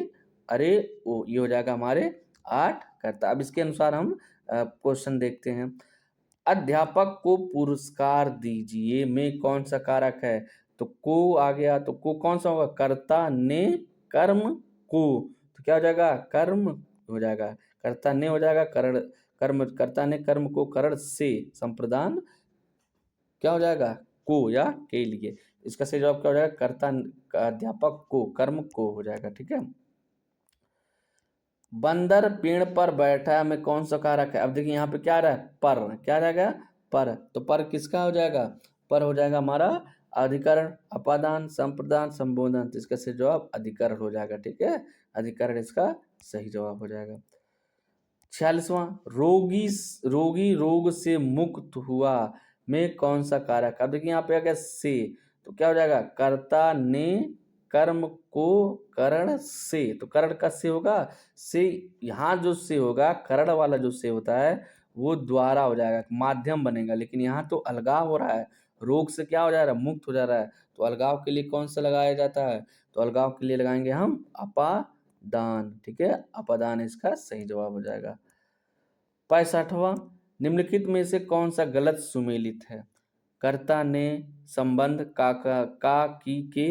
अरे, ओ, ये हो जाएगा हमारे 8 कर्ता। अब इसके अनुसार हम क्वेश्चन देखते हैं। अध्यापक को पुरस्कार दीजिए में कौन सा कारक है, तो को आ गया, तो को कौन सा होगा, कर्ता ने कर्म को, तो क्या हो जाएगा, कर्म हो जाएगा। कर्ता ने हो जाएगा करण, कर्म, कर्ता ने कर्म को करण से, संप्रदान क्या हो जाएगा, को या के लिए। इसका सही जवाब क्या हो जाएगा, कर्ता, अध्यापक को, कर्म को हो जाएगा। ठीक है, बंदर पेड़ पर बैठा है में कौन सा कारक है, अब देखिए यहाँ पे क्या आ रहा है, पर, क्या आ जाएगा, पर, तो पर किसका हो जाएगा, पर हो जाएगा हमारा अधिकरण, अपादान, संप्रदान, संबोधन, तो इसका सही जवाब अधिकरण हो जाएगा। ठीक है, अधिकरण इसका सही जवाब हो जाएगा। 46वां, रोगी, रोगी रोग से मुक्त हुआ में कौन सा कारक, अब देखिए यहाँ पे आ गया से, तो क्या हो जाएगा, कर्ता ने कर्म को करण से, तो करण का से होगा, से यहाँ जो से होगा, करण वाला जो से होता है वो द्वारा हो जाएगा, माध्यम बनेगा। लेकिन यहाँ तो अलगाव हो रहा है, रोग से क्या हो जा रहा है, मुक्त हो जा रहा है। तो अलगाव के लिए कौन सा लगाया जाता है, तो अलगाव के लिए लगाएंगे हम अपादान। ठीक है, अपादान इसका सही जवाब हो जाएगा। 65वां, निम्नलिखित में से कौन सा गलत सुमेलित है। कर्ता ने संबंध का की के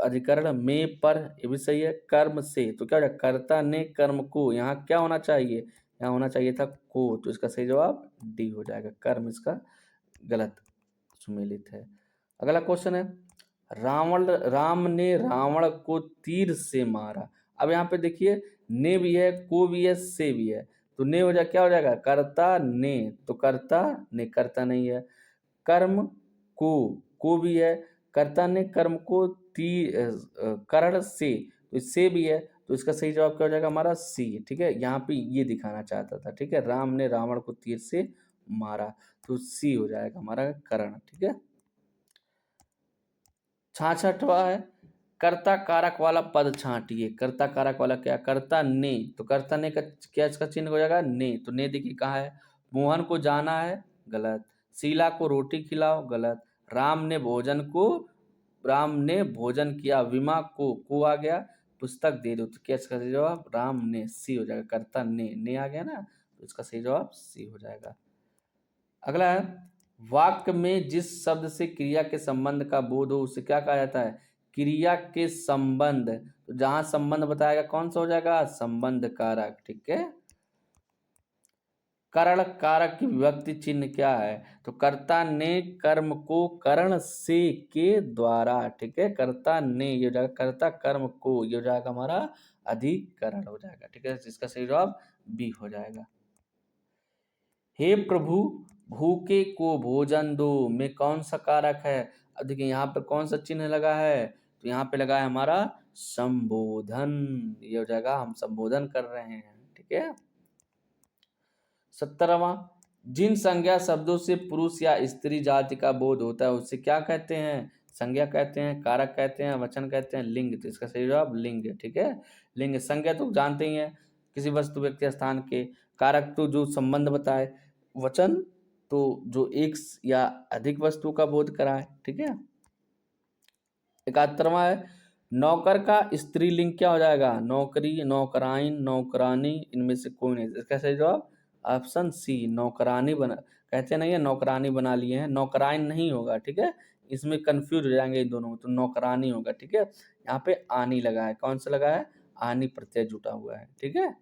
अधिकरण में पर, ये भी सही है। कर्म से, तो क्या हो जाएगा, कर्ता ने कर्म को, यहाँ क्या होना चाहिए, यहाँ होना चाहिए था को, तो इसका सही जवाब डी हो जाएगा। कर्म इसका गलत सुमेलित है। अगला क्वेश्चन है, राम ने रावण को तीर से मारा। अब यहाँ पे देखिए, ने भी है, को भी है, से भी है। तो ने हो जाए, क्या हो जाएगा, कर्ता ने, तो कर्ता ने, कर्ता नहीं है। कर्म को भी है, कर्ता ने कर्म को करण से, तो से भी है। तो इसका सही जवाब क्या हो जाएगा हमारा, सी। ठीक है, यहाँ पे ये दिखाना चाहता था। ठीक है, राम ने रावण को तीर से मारा, तो सी हो जाएगा हमारा करण। ठीक है। 66वां है, कर्ता कारक वाला पद छांटिए। कर्ता कारक वाला क्या, कर्ता ने, तो कर्ता ने का क्या इसका चिन्ह हो जाएगा, ने। तो ने देखिए कहाँ है, मोहन को जाना है, गलत। शीला को रोटी खिलाओ, गलत। राम ने भोजन किया, विमा को आ गया, पुस्तक दे दो। तो क्या इसका सही जवाब, राम ने, सी हो जाएगा। कर्ता ने आ गया ना, तो इसका सही जवाब सी हो जाएगा। अगला है, वाक्य में जिस शब्द से क्रिया के संबंध का बोध हो उसे क्या कहा जाता है, क्रिया के संबंध। तो जहां संबंध बताएगा कौन सा हो जाएगा, संबंध कारक। ठीक है। करण कारक की विभक्ति चिन्ह क्या है, तो कर्ता ने कर्म को करण से के द्वारा। ठीक है, कर्ता ने, ये हो जाएगा, कर्ता कर्म को, ये हो जाएगा हमारा अधिकरण हो जाएगा। ठीक है, इसका सही जवाब बी हो जाएगा। हे प्रभु भूखे को भोजन दो में कौन सा कारक है। अब देखिए यहाँ पे कौन सा चिन्ह लगा है, तो यहाँ पे लगा है हमारा संबोधन। ये हो जाएगा, हम संबोधन कर रहे हैं। ठीक है। 70वां, जिन संज्ञा शब्दों से पुरुष या स्त्री जाति का बोध होता है उससे क्या कहते हैं, संज्ञा कहते हैं, कारक कहते हैं, वचन कहते हैं, लिंग। तो इसका सही जवाब लिंग। ठीक है, लिंग। संज्ञा तो जानते ही हैं, किसी वस्तु व्यक्ति स्थान के। कारक तो जो संबंध बताए। वचन तो जो एक या अधिक वस्तु का बोध कराए। ठीक है। 71वां है, नौकर का स्त्रीलिंग क्या हो जाएगा, नौकरी, नौकराइन, नौकरानी, इनमें से कोई नहीं। इसका सही जवाब ऑप्शन सी, नौकरानी बना, कहते नहीं है नौकरानी बना लिए हैं, नौकराइन नहीं होगा। ठीक है, इसमें कंफ्यूज हो जाएंगे इन दोनों में, तो नौकरानी होगा। ठीक है, यहाँ पे आनी लगा है, कौन सा लगा है, आनी प्रत्यय जुटा हुआ है। ठीक है।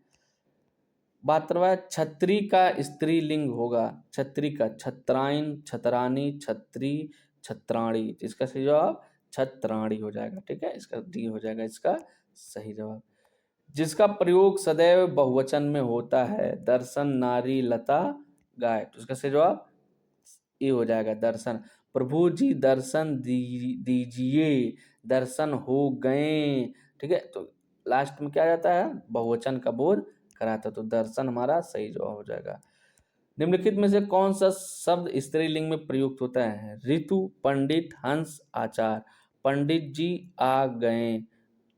72वां, छत्री का स्त्रीलिंग होगा, छत्री का, छत्राइन, छतरानी, छत्री, छत्राणी। इसका सही जवाब छत्राणी हो जाएगा। ठीक है, इसका डी हो जाएगा इसका सही जवाब। जिसका प्रयोग सदैव बहुवचन में होता है, दर्शन, नारी, लता, गाय। तो इसका सही जवाब ये हो जाएगा, दर्शन। प्रभु जी दर्शन दीजिए, दर्शन हो गए। ठीक है, तो लास्ट में क्या आ जाता है, बहुवचन का बोध कराता, तो दर्शन हमारा सही जवाब हो जाएगा। निम्नलिखित में से कौन सा शब्द स्त्रीलिंग में प्रयुक्त होता है, ऋतु, पंडित, हंस, आचार। पंडित जी आ गए,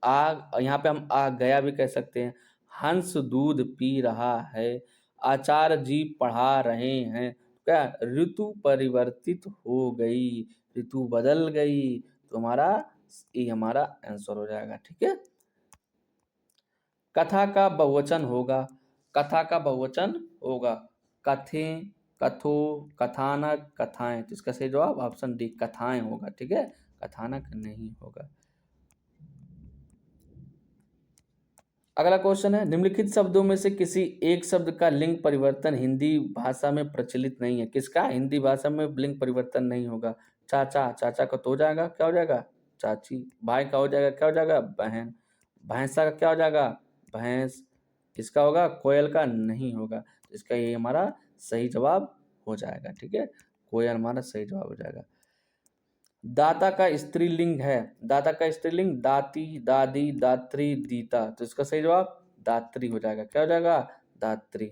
आ, यहाँ पे हम आ गया भी कह सकते हैं। हंस दूध पी रहा है, आचार्य जी पढ़ा रहे हैं। क्या, ऋतु परिवर्तित हो गई, ऋतु बदल गई। तो हमारा ये हमारा आंसर हो जाएगा। ठीक है। कथा का बहुवचन होगा, कथा का बहुवचन होगा, कथें, कथो, कथानक, कथाएं। तो इसका सही जवाब ऑप्शन डी, कथाएं होगा। ठीक है, कथानक नहीं होगा। अगला क्वेश्चन है, निम्नलिखित शब्दों में से किसी एक शब्द का लिंग परिवर्तन हिंदी भाषा में प्रचलित नहीं है। किसका, हिंदी भाषा में लिंग परिवर्तन नहीं होगा। चाचा, चाचा का तो हो जाएगा, क्या हो जाएगा, चाची। भाई का हो जाएगा, क्या हो जाएगा, बहन। भैंसा का क्या हो जाएगा, भैंस। किसका होगा, कोयल का नहीं होगा। इसका ये हमारा सही जवाब हो जाएगा। ठीक है, कोयल हमारा सही जवाब हो जाएगा। दाता का स्त्रीलिंग है, दाता का स्त्रीलिंग दाती, दादी, दात्री, दीता। तो इसका सही जवाब दात्री हो जाएगा। क्या हो जाएगा, दात्री।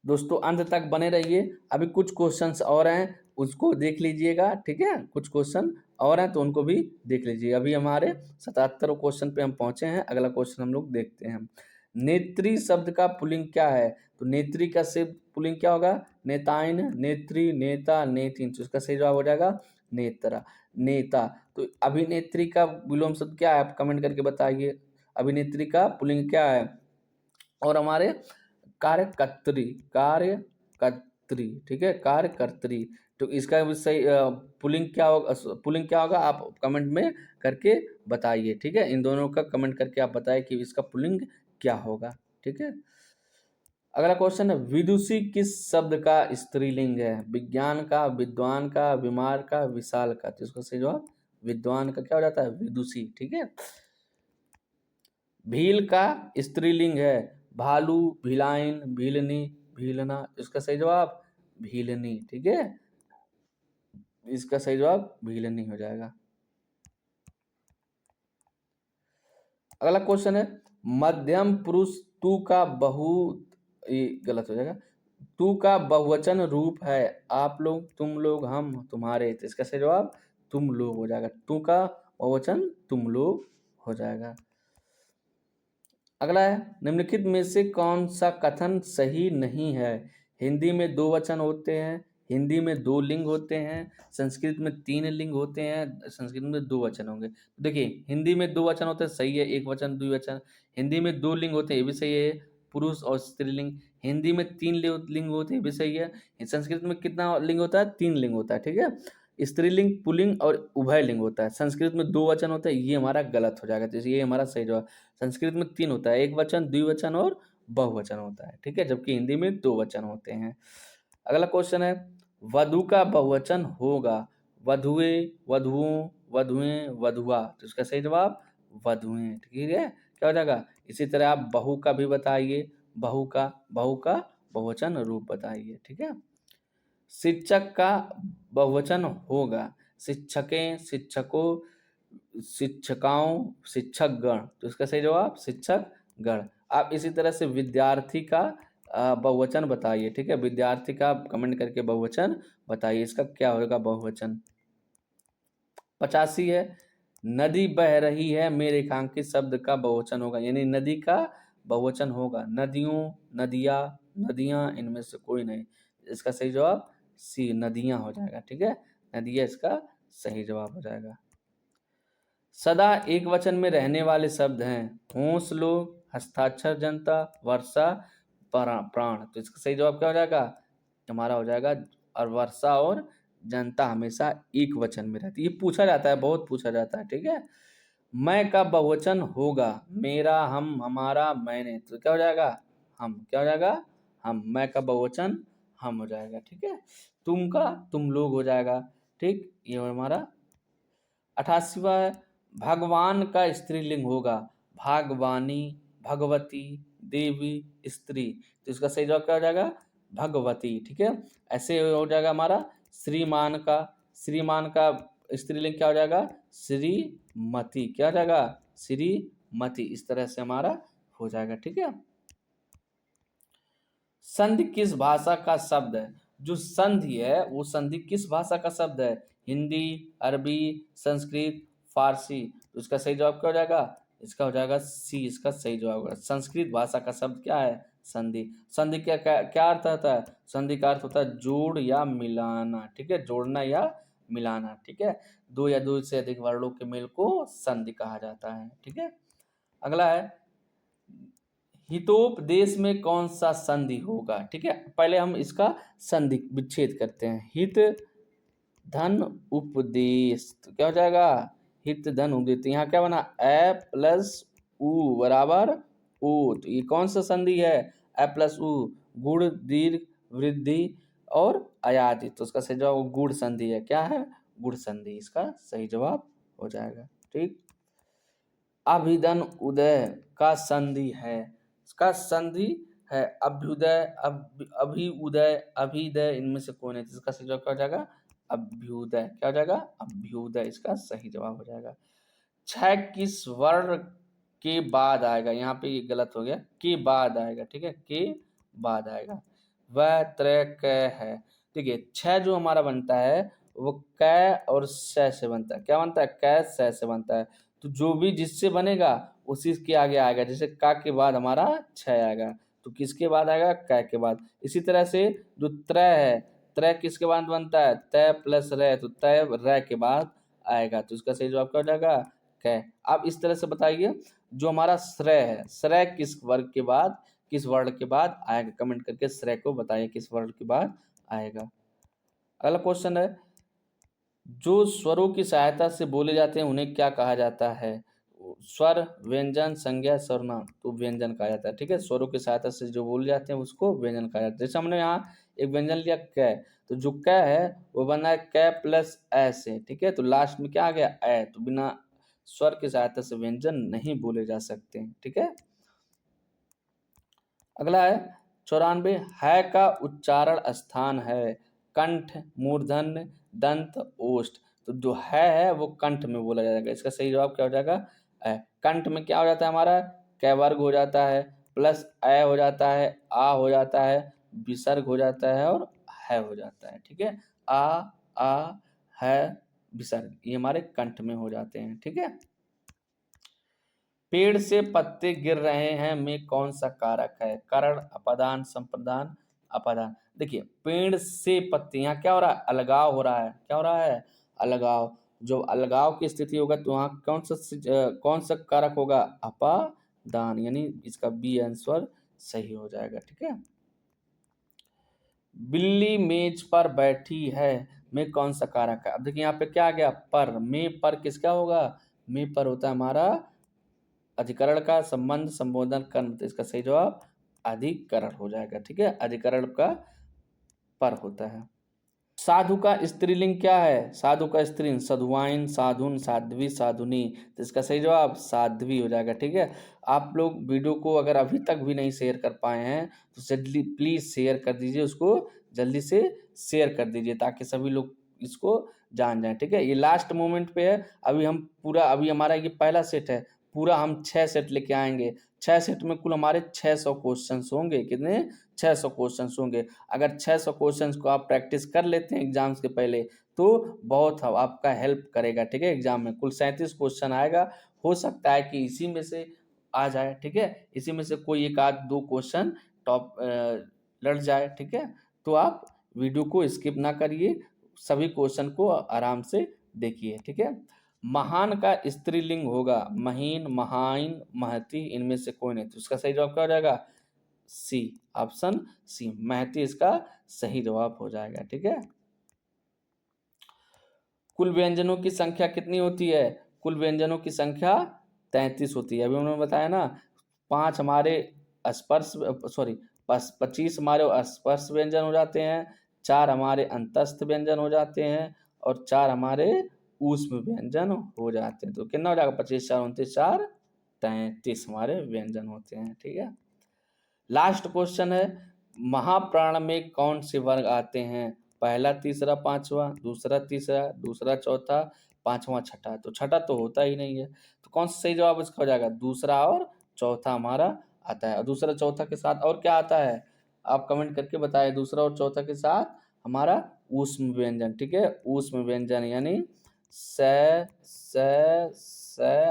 दोस्तों अंत तक बने रहिए, अभी कुछ क्वेश्चंस और हैं उसको देख लीजिएगा। ठीक है, कुछ क्वेश्चन और हैं तो उनको भी देख लीजिए। अभी हमारे 77 क्वेश्चन पे हम पहुंचे हैं, अगला क्वेश्चन हम लोग देखते हैं। नेत्री शब्द का पुल्लिंग क्या है? तो नेत्री का से पुल्लिंग क्या होगा? नेताइन, नेत्री, नेता, नेतिन। तो इसका सही जवाब हो जाएगा नेत्रा, नेता। तो अभिनेत्री का विलोम शब्द क्या है? आप कमेंट करके बताइए। अभिनेत्री का पुल्लिंग क्या है? और हमारे कार्यकर्त्री, कार्यकर्त्री, ठीक है, कार्यकर्त्री। तो इसका भी सही पुल्लिंग क्या होगा? पुल्लिंग क्या होगा? आप कमेंट में करके बताइए, ठीक है। इन दोनों का कमेंट करके आप बताइए कि इसका पुल्लिंग क्या होगा, ठीक है। अगला क्वेश्चन है, विदुषी किस शब्द का स्त्रीलिंग है? विज्ञान का, विद्वान का, बीमार का, विशाल का। तो इसका सही जवाब विद्वान का क्या हो जाता है? विदुषी, ठीक है। भील का स्त्रीलिंग है? भालू, भिलाइन, भीलनी, भीलना। इसका सही जवाब भीलनी, ठीक है। इसका सही जवाब भीलनी हो जाएगा। अगला क्वेश्चन है, मध्यम पुरुष तू का ये गलत हो जाएगा। तू का बहुवचन रूप है? आप लोग, तुम लोग, हम, तुम्हारे। तो इसका सही जवाब तुम लोग हो जाएगा। तू का बहुवचन तुम लोग हो जाएगा। अगला है, निम्नलिखित में से कौन सा कथन सही नहीं है? हिंदी में 2 वचन होते हैं, हिंदी में 2 लिंग होते हैं, संस्कृत में 3 लिंग होते हैं, संस्कृत में 2 वचन होंगे। देखिए, हिंदी में 2 वचन होते हैं, सही है, 1 वचन, द्विवचन। हिंदी में 2 लिंग होते हैं, ये भी सही है, पुरुष और स्त्रीलिंग। हिंदी में 3 लिंग होते हैं, ये भी सही है। संस्कृत में कितना लिंग होता है? 3 लिंग होता है, ठीक है। स्त्रीलिंग, पुल्लिंग और उभय लिंग होता है। संस्कृत में 2 वचन होता है, ये हमारा गलत हो जाएगा, तो ये हमारा सही जवाब। संस्कृत में 3 होता है, 1 वचन, द्विवचन और बहुवचन होता है, ठीक है, जबकि हिंदी में 2 वचन होते हैं। अगला क्वेश्चन है, वधु का बहुवचन होगा? वधुए, वधुओं, वधुएं, वधुआ। तो इसका सही जवाब वधुएं, ठीक है। क्या हो जाएगा? इसी तरह आप बहू का भी बताइए, बहू का बहुवचन रूप बताइए, ठीक है। शिक्षक का बहुवचन होगा? शिक्षकें, शिक्षकों, शिक्षिकाओं, शिक्षकगण। तो इसका सही जवाब शिक्षकगण। आप इसी तरह से विद्यार्थी का बहुवचन बताइए, ठीक है। विद्यार्थी का कमेंट करके बहुवचन बताइए, इसका क्या होगा बहुवचन? 85 है, नदी बह रही है में रेखांकित शब्द का बहुवचन होगा? यानी नदी का बहुवचन होगा नदियों, नदियाँ, नदियाँ, इनमें से कोई नहीं। इसका सही जवाब सी, नदियाँ हो जाएगा, ठीक है। नदियाँ इसका सही जवाब हो जाएगा। सदा एक वचन में रहने वाले शब्द हैं? होंस लोग, हस्ताक्षर जनता, वर्षा, प्राण। तो इसका सही जवाब क्या हो जाएगा? हमारा हो जाएगा, और वर्षा और जनता हमेशा एक वचन में रहती है। ये पूछा जाता है, बहुत पूछा जाता है, ठीक है। मैं का बहुवचन होगा? मेरा, हम, हमारा, मैंने। तो क्या हो जाएगा? हम। क्या हो जाएगा? हम। मैं का बहुवचन हम हो जाएगा, ठीक है। तुम का तुम लोग हो जाएगा, ठीक। ये हमारा 88वां है, भगवान का स्त्रीलिंग होगा? भागवानी, भगवती, देवी, स्त्री। तो इसका सही जवाब क्या हो जाएगा? भगवती, ठीक है। ऐसे हो जाएगा हमारा श्रीमान का स्त्रीलिंग क्या हो जाएगा? श्रीमती। क्या हो जाएगा? श्रीमती। इस तरह से हमारा हो जाएगा, ठीक है। संधि किस भाषा का शब्द है? जो संधि है वो संधि किस भाषा का शब्द है? हिंदी, अरबी, संस्कृत, फारसी। तो इसका सही जवाब क्या हो जाएगा? इसका हो जाएगा सी, इसका सही जवाब होगा। संस्कृत भाषा का शब्द क्या है? संधि। संधि क्या क्या, क्या अर्थ होता है? संधि का अर्थ होता है जोड़ या मिलाना, ठीक है, जोड़ना या मिलाना, ठीक है। 2 या 2 से अधिक वर्णों के मेल को संधि कहा जाता है, ठीक है। अगला है, हितोपदेश में कौन सा संधि होगा? ठीक है, पहले हम इसका संधि विच्छेद करते हैं। हित धन उपदेश, तो क्या हो जाएगा? हित धन उपदेश। तो यहाँ क्या बना? ए प्लस उ बराबर ओ। तो ये कौन सा संधि है? ए प्लस उ। गुण, दीर्घ, वृद्धि और अयादि। तो उसका सही जवाब गुण संधि है। क्या है? गुण संधि इसका सही जवाब हो जाएगा, ठीक। अभिधन उदय का संधि है? इसका संधि है अभ्युदय, अभि उदय, अभिदय, इनमें से कोई नहीं। इसका सही जवाब क्या हो जाएगा? अभ्युदय। क्या हो जाएगा? अभ्युदय इसका सही जवाब हो जाएगा। छह किस वर्ण के बाद आएगा? यहाँ पे ये गलत हो गया, के बाद आएगा, ठीक है, के बाद आएगा। वह त्रय क है। देखिए, छह जो हमारा बनता है वो क और स से बनता है। क्या बनता है? क स से बनता है। तो जो भी जिससे बनेगा उसी के आगे आएगा। जैसे का के बाद हमारा छ आएगा, तो किसके बाद आएगा, कै के बाद। इसी तरह से जो त्रय है, त्रय किसके बाद बनता है, तय प्लस रै, तो तय रै के बाद आएगा, तो इसका सही जवाब क्या हो जाएगा, कै। अब इस तरह से बताइए जो हमारा श्रेय है, श्रेय किस वर्ग के बाद, किस वर्ण के बाद आएगा, कमेंट करके श्रेय को बताइए किस वर्ण के बाद आएगा। अगला क्वेश्चन है, जो स्वरों की सहायता से बोले जाते हैं उन्हें क्या कहा जाता है, स्वर, व्यंजन, संज्ञा, सर्वनाम, तो व्यंजन कहा जाता है। ठीक है, स्वरों की सहायता से जो बोले जाते हैं उसको व्यंजन कहा जाता है। जैसे हमने यहाँ एक व्यंजन लिया कै, तो जो कै है वो बना है कै प्लस ए से। ठीक है, तो लास्ट में क्या आ गया, ए, तो बिना स्वर की सहायता से व्यंजन नहीं बोले जा सकते हैं। ठीक है, अगला है 94, है का उच्चारण स्थान है कंठ, मूर्धन्य, दंत, ओष्ठ, तो जो है वो कंठ में बोला जाएगा। इसका सही जवाब क्या हो जाएगा, है। कंठ में क्या हो जाता है हमारा, कै वर्ग हो जाता है, प्लस ए हो जाता है, आ हो जाता है, विसर्ग हो जाता है और है हो जाता है। ठीक है, आ है विसर्ग, ये हमारे कंठ में हो जाते हैं। ठीक है, पेड़ से पत्ते गिर रहे हैं में कौन सा कारक है, करण, अपादान, संप्रदान, अपादान। देखिए पेड़ से पत्ते, यहाँ क्या हो रहा है, अलगाव हो रहा है, क्या हो रहा है, अलगाव। जो अलगाव की स्थिति होगा तो वहाँ कौन सा कारक होगा, अपादान, यानी इसका बी आंसर सही हो जाएगा। ठीक है, बिल्ली मेज पर बैठी है में कौन सा कारक है। अब देखिए यहाँ पे क्या आ गया, पर, में पर किसका होगा, में पर होता है हमारा अधिकरण का संबंध, संबोधन, कर्म, तो इसका सही जवाब अधिकरण हो जाएगा। ठीक है, अधिकरण का पर होता है। साधु का स्त्रीलिंग क्या है, साधु का स्त्रीलिंग साधुवाइन, साधुन, साध्वी, साधुनी, तो इसका सही जवाब साध्वी हो जाएगा। ठीक है, आप लोग वीडियो को अगर अभी तक भी नहीं शेयर कर पाए हैं तो जल्दी प्लीज शेयर कर दीजिए, उसको जल्दी से शेयर कर दीजिए ताकि सभी लोग इसको जान जाएं। ठीक है, ये लास्ट मोमेंट पे है, अभी हम पूरा, अभी हमारा ये पहला सेट है, पूरा हम 6 सेट लेके आएंगे। 6 सेट में कुल हमारे 600 क्वेश्चन होंगे, कितने, 600 क्वेश्चन होंगे। अगर 600 क्वेश्चंस को आप प्रैक्टिस कर लेते हैं एग्जाम्स के पहले तो बहुत आपका हेल्प करेगा। ठीक है, एग्जाम में कुल 37 क्वेश्चन आएगा, हो सकता है कि इसी में से आ जाए। ठीक है, इसी में से कोई एक आध दो क्वेश्चन टॉप लड़ जाए। ठीक है, तो आप वीडियो को स्किप ना करिए, सभी क्वेश्चन को आराम से देखिए। ठीक है, महान का स्त्रीलिंग होगा महीन, महाइन, महती, इनमें से कोई नहीं, तो इसका सही जवाब क्या हो जाएगा, सी, ऑप्शन सी, महती इसका सही जवाब हो जाएगा। ठीक है, कुल व्यंजनों की संख्या कितनी होती है, कुल व्यंजनों की संख्या 33 होती है। अभी उन्होंने बताया ना, 5 हमारे स्पर्श, सॉरी 25 हमारे स्पर्श व्यंजन हो जाते हैं, 4 हमारे अंतस्थ व्यंजन हो जाते हैं और 4 हमारे ऊष्म व्यंजन हो जाते हैं। तो कितना हो जाएगा, 25 4 29 4 33 हमारे व्यंजन होते हैं। ठीक है, लास्ट क्वेश्चन है, महाप्राण में कौन से वर्ग आते हैं, पहला, तीसरा, पांचवा, दूसरा, तीसरा, दूसरा, चौथा, पांचवा, छठा, तो छठा तो होता ही नहीं है, तो कौन सा सही जवाब इसका हो जाएगा, दूसरा और चौथा हमारा आता है। और दूसरा चौथा के साथ और क्या आता है, आप कमेंट करके बताएं, दूसरा और चौथा के साथ हमारा ऊष्म व्यंजन। ठीक है, ऊष्म व्यंजन यानी स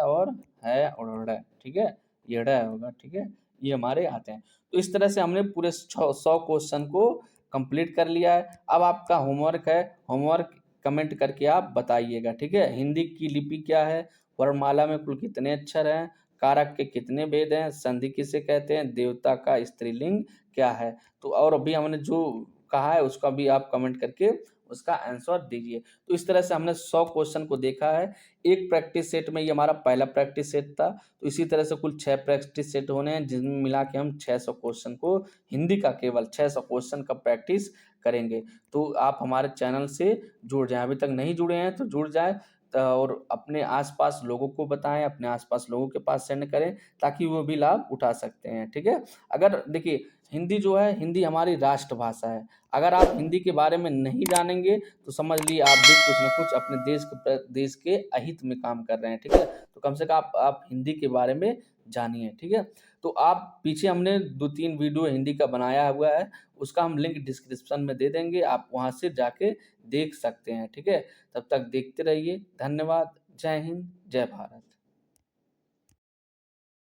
और है और ड़। ठीक है, ये ड़ होगा। ठीक है, ये हमारे आते हैं। तो इस तरह से हमने पूरे 100 क्वेश्चन को कंप्लीट कर लिया है। अब आपका होमवर्क है, होमवर्क कमेंट करके आप बताइएगा। ठीक है, हिंदी की लिपि क्या है, वर्णमाला में कुल कितने अक्षर हैं, कारक के कितने भेद हैं, संधि किसे कहते हैं, देवता का स्त्रीलिंग क्या है, तो और अभी हमने जो कहा है उसका भी आप कमेंट करके उसका आंसर दीजिए। तो इस तरह से हमने 100 क्वेश्चन को देखा है। एक प्रैक्टिस सेट में, ये हमारा पहला प्रैक्टिस सेट था, तो इसी तरह से कुल 6 प्रैक्टिस सेट होने हैं जिनमें मिला के हम 600 क्वेश्चन को, हिंदी का केवल 600 क्वेश्चन का प्रैक्टिस करेंगे। तो आप हमारे चैनल से जुड़ जाएं, अभी तक नहीं जुड़े हैं तो जुड़ जाएं, और अपने आसपास लोगों को बताएं, अपने आसपास लोगों के पास सेंड करें ताकि वो भी लाभ उठा सकते हैं। ठीक है, अगर देखिए हिंदी जो है, हिंदी हमारी राष्ट्रभाषा है, अगर आप हिंदी के बारे में नहीं जानेंगे तो समझ लीजिए आप भी कुछ ना कुछ अपने देश के अहित में काम कर रहे हैं। ठीक है, तो कम से कम आप हिंदी के बारे में जानिए। ठीक है, तो आप पीछे हमने 2-3 वीडियो हिंदी का बनाया हुआ है, उसका हम लिंक डिस्क्रिप्शन में दे देंगे, आप वहां से जाके देख सकते हैं। ठीक है, तब तक देखते रहिए। धन्यवाद। जय हिंद, जय भारत।